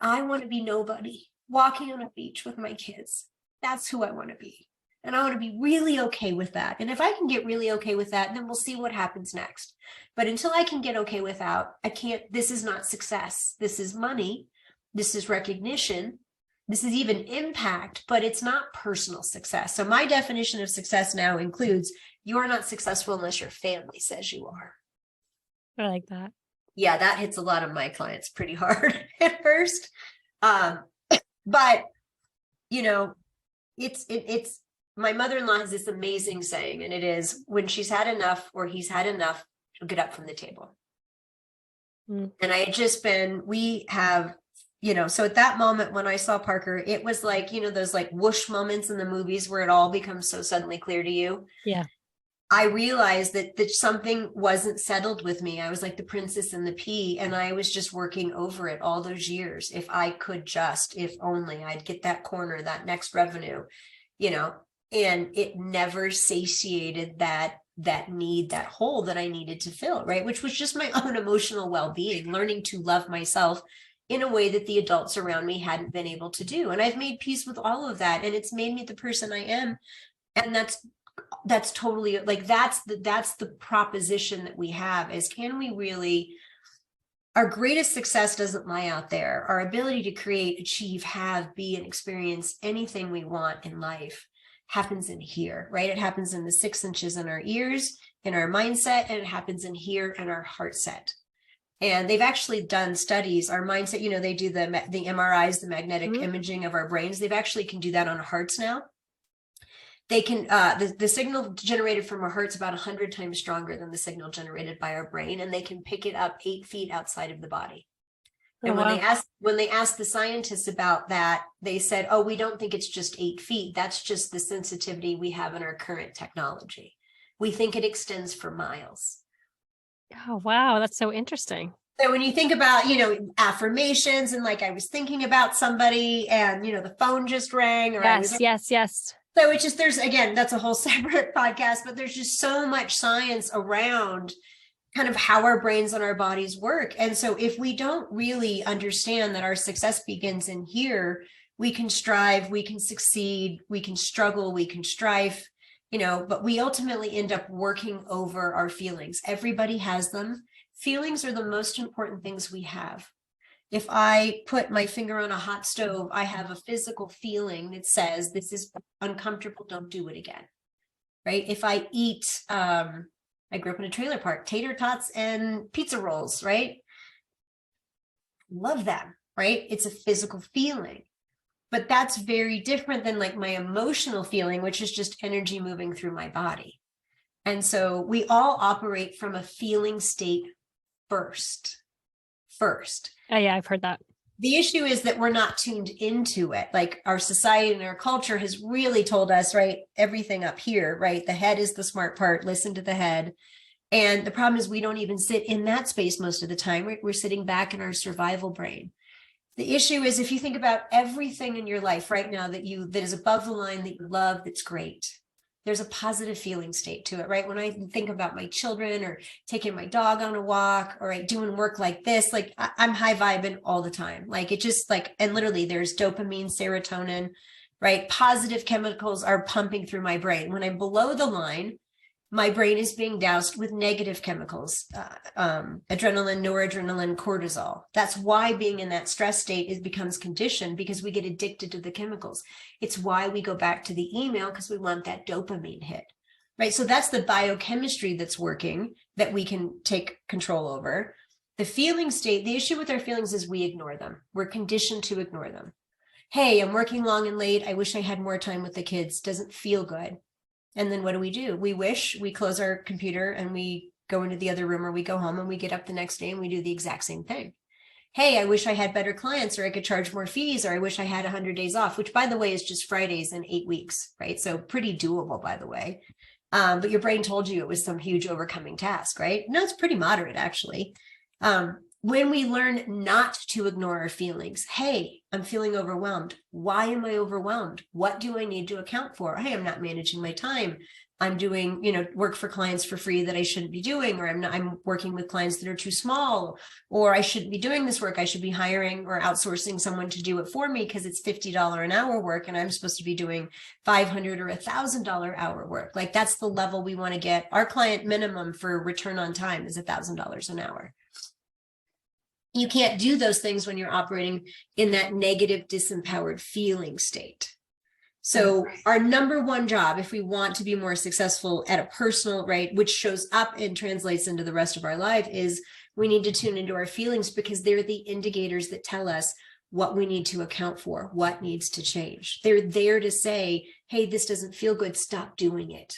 I want to be nobody walking on a beach with my kids. That's who I want to be. And I want to be really okay with that. And if I can get really okay with that, then we'll see what happens next. But until I can get okay without, I can't, this is not success. This is money. This is recognition. This is even impact, but it's not personal success. So my definition of success now includes you are not successful unless your family says you are. I like that. Yeah, that hits a lot of my clients pretty hard at first. But it's my mother-in-law has this amazing saying, and it is, when she's had enough or he's had enough, she'll get up from the table. And I had just been, we have, so at that moment when I saw Parker, it was like, those like whoosh moments in the movies where it all becomes so suddenly clear to you. Yeah. I realized that something wasn't settled with me. I was like the princess and the pea, and I was just working over it all those years. If I could just, if only I'd get that corner, that next revenue, and it never satiated that need, that hole that I needed to fill, right? Which was just my own emotional well-being, learning to love myself in a way that the adults around me hadn't been able to do. And I've made peace with all of that. And it's made me the person I am. And that's totally like, that's the proposition that we have is, can we really, our greatest success doesn't lie out there. Our ability to create, achieve, have, be, and experience anything we want in life happens in here, right? It happens in the 6 inches in our ears, in our mindset, and it happens in here in our heart set. And they've actually done studies, our mindset, they do the MRIs, the magnetic imaging of our brains. They've actually can do that on hearts now. They can, the signal generated from our heart's about 100 times stronger than the signal generated by our brain. And they can pick it up 8 feet outside of the body. And when they asked the scientists about that, they said, oh, we don't think it's just 8 feet. That's just the sensitivity we have in our current technology. We think it extends for miles. Oh, wow. That's so interesting. So when you think about, affirmations, and like I was thinking about somebody and, the phone just rang. Or Yes. So it's just, that's a whole separate podcast, but there's just so much science around kind of how our brains and our bodies work. And so if we don't really understand that our success begins in here, we can strive, we can succeed, we can struggle, we can strive, but we ultimately end up working over our feelings. Everybody has them. Feelings are the most important things we have. If I put my finger on a hot stove, I have a physical feeling that says, this is uncomfortable, don't do it again, right? If I eat, I grew up in a trailer park, tater tots and pizza rolls, right? Love them, right? It's a physical feeling, but that's very different than like my emotional feeling, which is just energy moving through my body. And so we all operate from a feeling state first. Oh, yeah, I've heard that. The issue is that we're not tuned into it. Like our society and our culture has really told us, right, everything up here, right? The head is the smart part. Listen to the head. And the problem is we don't even sit in that space most of the time. We're sitting back in our survival brain. The issue is if you think about everything in your life right now that is above the line that you love, that's great. There's a positive feeling state to it, right? When I think about my children or taking my dog on a walk or like doing work like this, like I'm high vibing all the time. Like it just like, and literally there's dopamine, serotonin, right? Positive chemicals are pumping through my brain. When I'm below the line, my brain is being doused with negative chemicals, adrenaline, noradrenaline, cortisol. That's why being in that stress state becomes conditioned, because we get addicted to the chemicals. It's why we go back to the email, because we want that dopamine hit, right? So that's the biochemistry that's working that we can take control over. The feeling state, the issue with our feelings is we ignore them. We're conditioned to ignore them. Hey, I'm working long and late. I wish I had more time with the kids. Doesn't feel good. And then what do? We wish, we close our computer and we go into the other room, or we go home and we get up the next day and we do the exact same thing. Hey, I wish I had better clients, or I could charge more fees, or I wish I had 100 days off, which by the way is just Fridays and 8 weeks, right? So pretty doable, by the way. But your brain told you it was some huge overcoming task, right? No, it's pretty moderate, actually. When we learn not to ignore our feelings, hey, I'm feeling overwhelmed. Why am I overwhelmed? What do I need to account for? Hey, I'm not managing my time. I'm doing, work for clients for free that I shouldn't be doing, or I'm working with clients that are too small, or I shouldn't be doing this work. I should be hiring or outsourcing someone to do it for me because it's $50 an hour work, and I'm supposed to be doing $500 or $1,000 hour work. Like, that's the level we want to get. Our client minimum for return on time is $1,000 an hour. You can't do those things when you're operating in that negative, disempowered feeling state. So our number one job, if we want to be more successful at a personal, right, which shows up and translates into the rest of our life, is we need to tune into our feelings, because they're the indicators that tell us what we need to account for, what needs to change. They're there to say, hey, this doesn't feel good, stop doing it.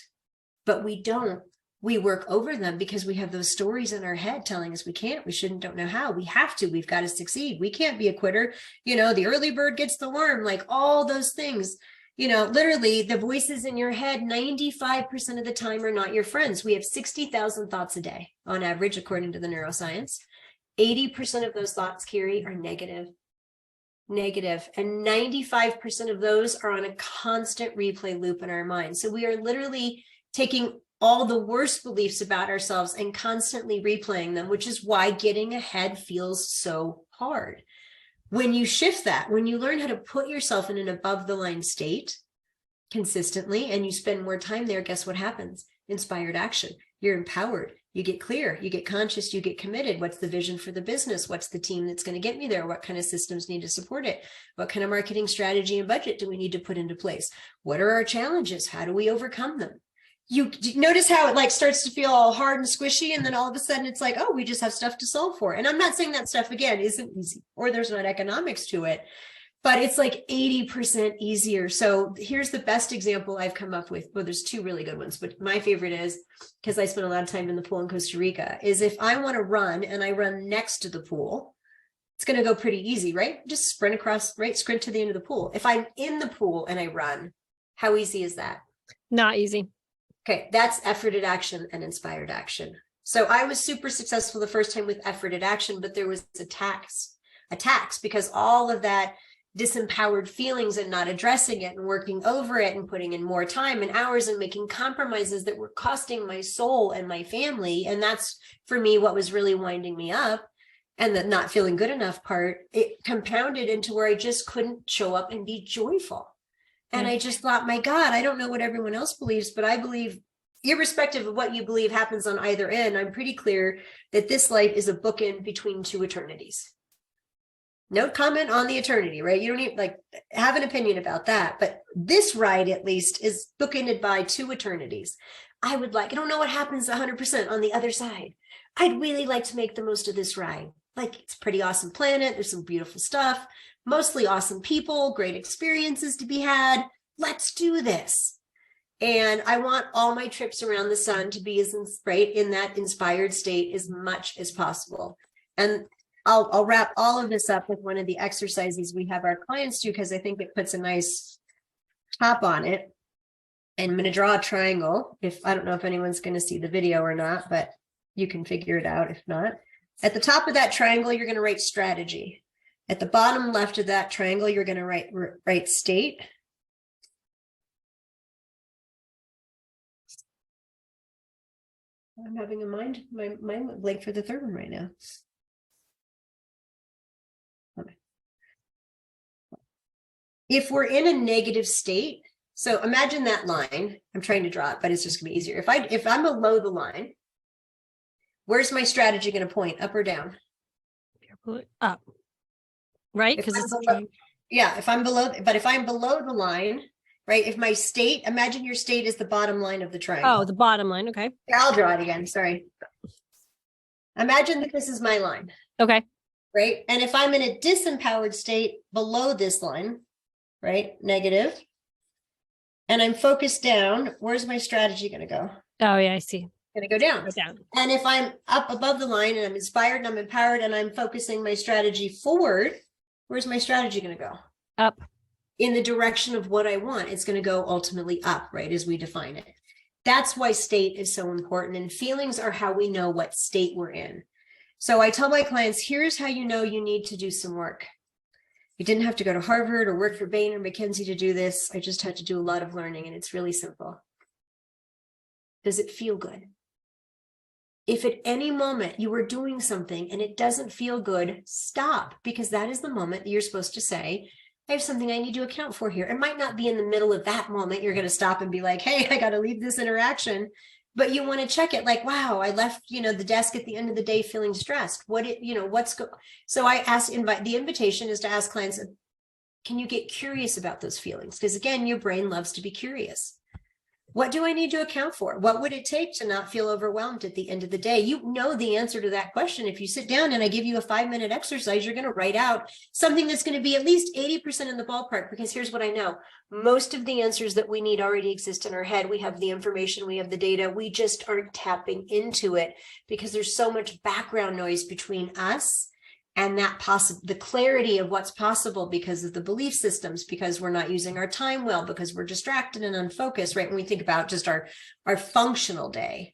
But we don't. We work over them because we have those stories in our head telling us we can't, we shouldn't, don't know how, we have to, we've got to succeed. We can't be a quitter. The early bird gets the worm, like all those things. Literally the voices in your head 95% of the time are not your friends. We have 60,000 thoughts a day on average, according to the neuroscience. 80% of those thoughts, Carrie, are negative. And 95% of those are on a constant replay loop in our mind. So we are literally taking all the worst beliefs about ourselves and constantly replaying them, which is why getting ahead feels so hard. When you shift that, when you learn how to put yourself in an above the line state consistently, and you spend more time there, guess what happens? Inspired action. You're empowered. You get clear. You get conscious. You get committed. What's the vision for the business? What's the team that's going to get me there? What kind of systems need to support it? What kind of marketing strategy and budget do we need to put into place? What are our challenges? How do we overcome them? You notice how it like starts to feel all hard and squishy, and then all of a sudden it's like, oh, we just have stuff to solve for. And I'm not saying that stuff, again, isn't easy, or there's not economics to it, but it's like 80% easier. So here's the best example I've come up with. Well, there's two really good ones, but my favorite is, because I spent a lot of time in the pool in Costa Rica, is if I want to run and I run next to the pool, it's going to go pretty easy, right? Just sprint across, right? Sprint to the end of the pool. If I'm in the pool and I run, how easy is that? Not easy. Okay, that's efforted action and inspired action. So I was super successful the first time with efforted action, but there was attacks because all of that disempowered feelings and not addressing it and working over it and putting in more time and hours and making compromises that were costing my soul and my family. And that's, for me, what was really winding me up. And the not feeling good enough part, it compounded into where I just couldn't show up and be joyful. And I just thought, my God, I don't know what everyone else believes, but I believe, irrespective of what you believe happens on either end, I'm pretty clear that this life is a bookend between two eternities. No comment on the eternity, right? You don't even have an opinion about that. But this ride, at least, is bookended by two eternities. I don't know what happens 100% on the other side. I'd really like to make the most of this ride. It's a pretty awesome planet. There's some beautiful stuff. Mostly awesome people, great experiences to be had. Let's do this. And I want all my trips around the sun to be in that inspired state as much as possible. And I'll wrap all of this up with one of the exercises we have our clients do, because I think it puts a nice top on it. And I'm going to draw a triangle. I don't know if anyone's going to see the video or not, but you can figure it out if not. At the top of that triangle, you're going to write strategy. At the bottom left of that triangle, you're going to write state. I'm having my mind blank for the third one right now. Okay. If we're in a negative state, so imagine that line. I'm trying to draw it, but it's just going to be easier. If I'm below the line, where's my strategy going to point? Up or down? Up. Right? Because if I'm below the line, right? If my state, imagine your state is the bottom line of the triangle. Oh, the bottom line. Okay. I'll draw it again. Sorry. Imagine that this is my line. Okay. Right. And if I'm in a disempowered state below this line, right, negative, and I'm focused down, where's my strategy going to go? Oh, yeah, I see. Going to go down. Go down. And if I'm up above the line and I'm inspired and I'm empowered and I'm focusing my strategy forward, where's my strategy going to go? Up. In the direction of what I want. It's going to go ultimately up, right, as we define it. That's why state is so important. And feelings are how we know what state we're in. So I tell my clients, here's how you know you need to do some work. You didn't have to go to Harvard or work for Bain or McKinsey to do this. I just had to do a lot of learning, and it's really simple. Does it feel good? If at any moment you are doing something and it doesn't feel good, stop, because that is the moment that you're supposed to say, I have something I need to account for here. It might not be in the middle of that moment. You're going to stop and be like, hey, I got to leave this interaction. But you want to check it like, wow, I left, the desk at the end of the day feeling stressed. So I the invitation is to ask clients, can you get curious about those feelings? Because again, your brain loves to be curious. What do I need to account for? What would it take to not feel overwhelmed at the end of the day? You know the answer to that question. If you sit down and I give you a 5-minute exercise, you're going to write out something that's going to be at least 80% in the ballpark, because here's what I know. Most of the answers that we need already exist in our head. We have the information, we have the data. We just aren't tapping into it because there's so much background noise between us and the clarity of what's possible because of the belief systems, because we're not using our time well, because we're distracted and unfocused, right? When we think about just our functional day.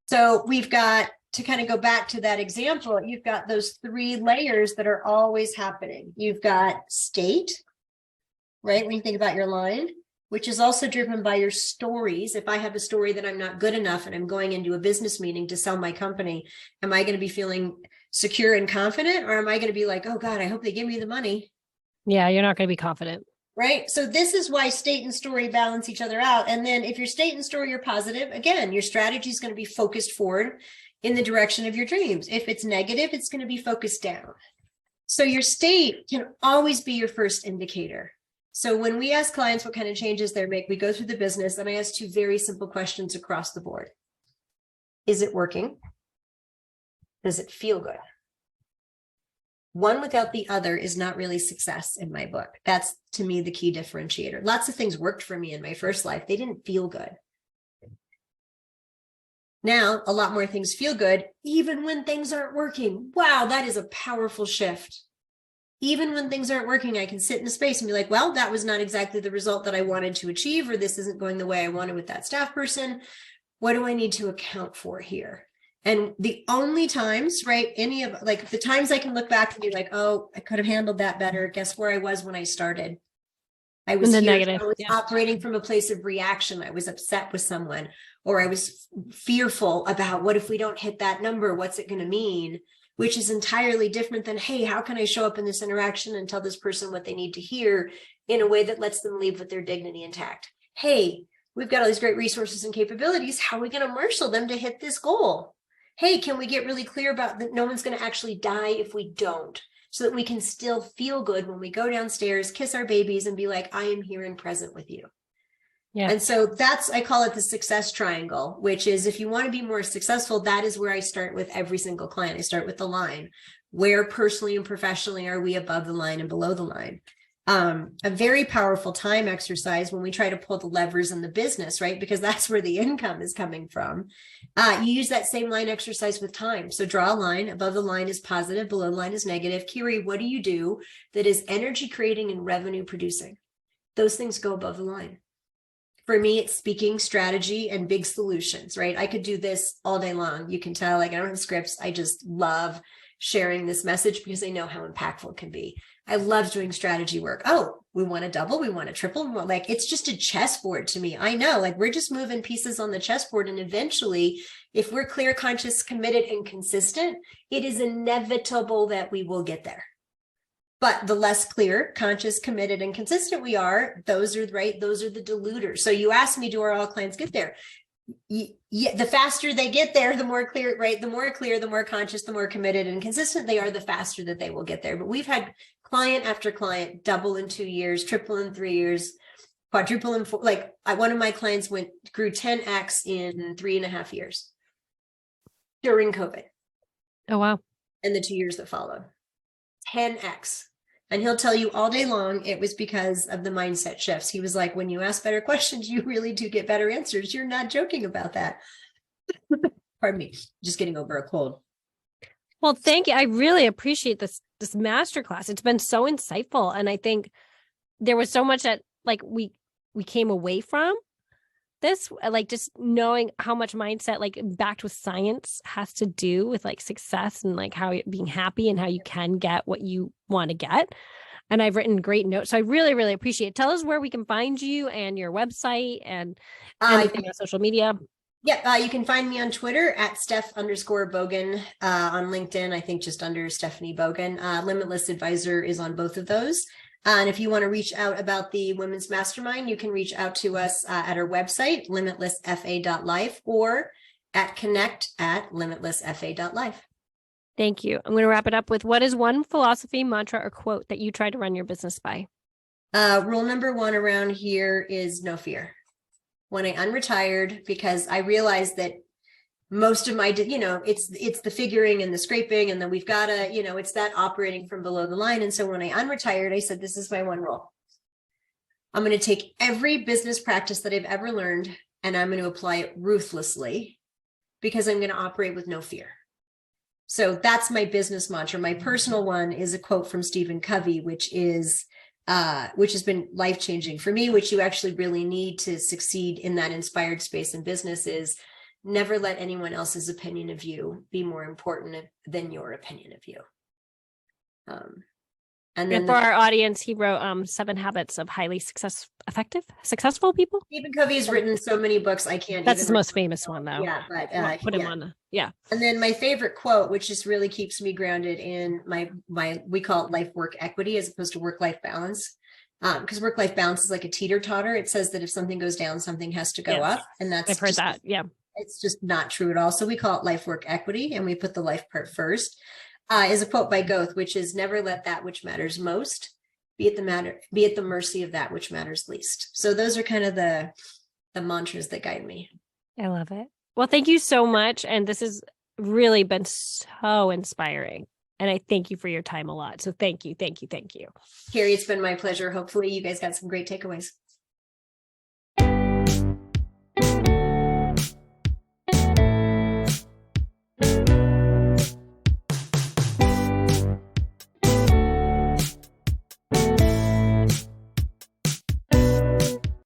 So we've got to kind of go back to that example. You've got those 3 layers that are always happening. You've got state, right? When you think about your line, which is also driven by your stories. If I have a story that I'm not good enough and I'm going into a business meeting to sell my company, am I going to be feeling secure and confident, or am I going to be like, oh God, I hope they give me the money? Yeah, you're not going to be confident. Right. So this is why state and story balance each other out. And then if your state and story are positive, again, your strategy is going to be focused forward in the direction of your dreams. If it's negative, it's going to be focused down. So your state can always be your first indicator. So when we ask clients what kind of changes they make, we go through the business and I ask 2 very simple questions across the board. Is it working? Does it feel good? One without the other is not really success in my book. That's, to me, the key differentiator. Lots of things worked for me in my first life. They didn't feel good. Now, a lot more things feel good, even when things aren't working. Wow, that is a powerful shift. Even when things aren't working, I can sit in a space and be like, well, that was not exactly the result that I wanted to achieve, or this isn't going the way I wanted with that staff person. What do I need to account for here? And the only times, right, the times I can look back and be like, oh, I could have handled that better. Guess where I was when I started? I was negative. I was operating from a place of reaction. I was upset with someone, or I was fearful about what if we don't hit that number? What's it going to mean? Which is entirely different than, hey, how can I show up in this interaction and tell this person what they need to hear in a way that lets them leave with their dignity intact? Hey, we've got all these great resources and capabilities. How are we going to marshal them to hit this goal? Hey, can we get really clear about that no one's going to actually die if we don't, so that we can still feel good when we go downstairs, kiss our babies, and be like, I am here and present with you. Yeah. And so I call it the success triangle, which is, if you want to be more successful, that is where I start with every single client. I start with the line. Where personally and professionally are we above the line and below the line? A very powerful time exercise when we try to pull the levers in the business, right? Because that's where the income is coming from. You use that same line exercise with time. So draw a line. Above the line is positive, below the line is negative. Kiri, what do you do that is energy creating and revenue producing? Those things go above the line. For me, it's speaking, strategy, and big solutions, right? I could do this all day long. You can tell, like, I don't have scripts. I just love sharing this message because I know how impactful it can be. I love doing strategy work. Oh, we want to double, we want to triple. It's just a chessboard to me. I know, we're just moving pieces on the chessboard. And eventually, if we're clear, conscious, committed, and consistent, it is inevitable that we will get there. But the less clear, conscious, committed, and consistent we are, those are the diluters. So you asked me, do all clients get there? Yeah, the faster they get there, the more clear, right? The more clear, the more conscious, the more committed and consistent they are, the faster that they will get there. But we've had client after client double in 2 years, triple in 3 years, quadruple in 4. One of my clients grew 10x in 3.5 years during COVID. Oh, wow. in the 2 years that followed. 10x. And he'll tell you all day long it was because of the mindset shifts. He was like, when you ask better questions, you really do get better answers. You're not joking about that. Pardon me, just getting over a cold. Well, thank you. I really appreciate this masterclass. It's been so insightful. And I think there was so much that like we came away from this, like just knowing how much mindset, like backed with science, has to do with like success and like how being happy and how you can get what you want to get. And I've written great notes. So I really, really appreciate it. Tell us where we can find you and your website and anything on social media. Yeah, you can find me on Twitter at Steph_Bogan, on LinkedIn, I think just under Stephanie Bogan. Limitless Advisor is on both of those. And if you want to reach out about the Women's Mastermind, you can reach out to us at our website, limitlessfa.life, or at connect@limitlessfa.life. Thank you. I'm going to wrap it up with, what is one philosophy, mantra, or quote that you try to run your business by? Rule number 1 around here is no fear. When I unretired, because I realized that most of my, it's the figuring and the scraping, and then we've got to, it's that operating from below the line. And so when I unretired, I said, this is my one rule. I'm going to take every business practice that I've ever learned, and I'm going to apply it ruthlessly, because I'm going to operate with no fear. So that's my business mantra. My personal one is a quote from Stephen Covey, which has been life-changing for me, which you actually really need to succeed in that inspired space in business, is never let anyone else's opinion of you be more important than your opinion of you. And then for our audience, he wrote 7 Habits of Highly Successful People. Stephen Covey has written so many books, I can't. That's his most famous one, though. Yeah, but put him on. Yeah. And then my favorite quote, which just really keeps me grounded in my we call it life work equity as opposed to work life balance. Because work life balance is like a teeter-totter. It says that if something goes down, something has to go up, and that's I've heard that. Yeah. It's just not true at all. So we call it life work equity, and we put the life part first. Is a quote by Goethe, which is, never let that which matters most be at the mercy of that which matters least. So those are kind of the mantras that guide me. I love it. Well, thank you so much. And this has really been so inspiring. And I thank you for your time a lot. So thank you. Thank you. Thank you. Carrie, it's been my pleasure. Hopefully you guys got some great takeaways.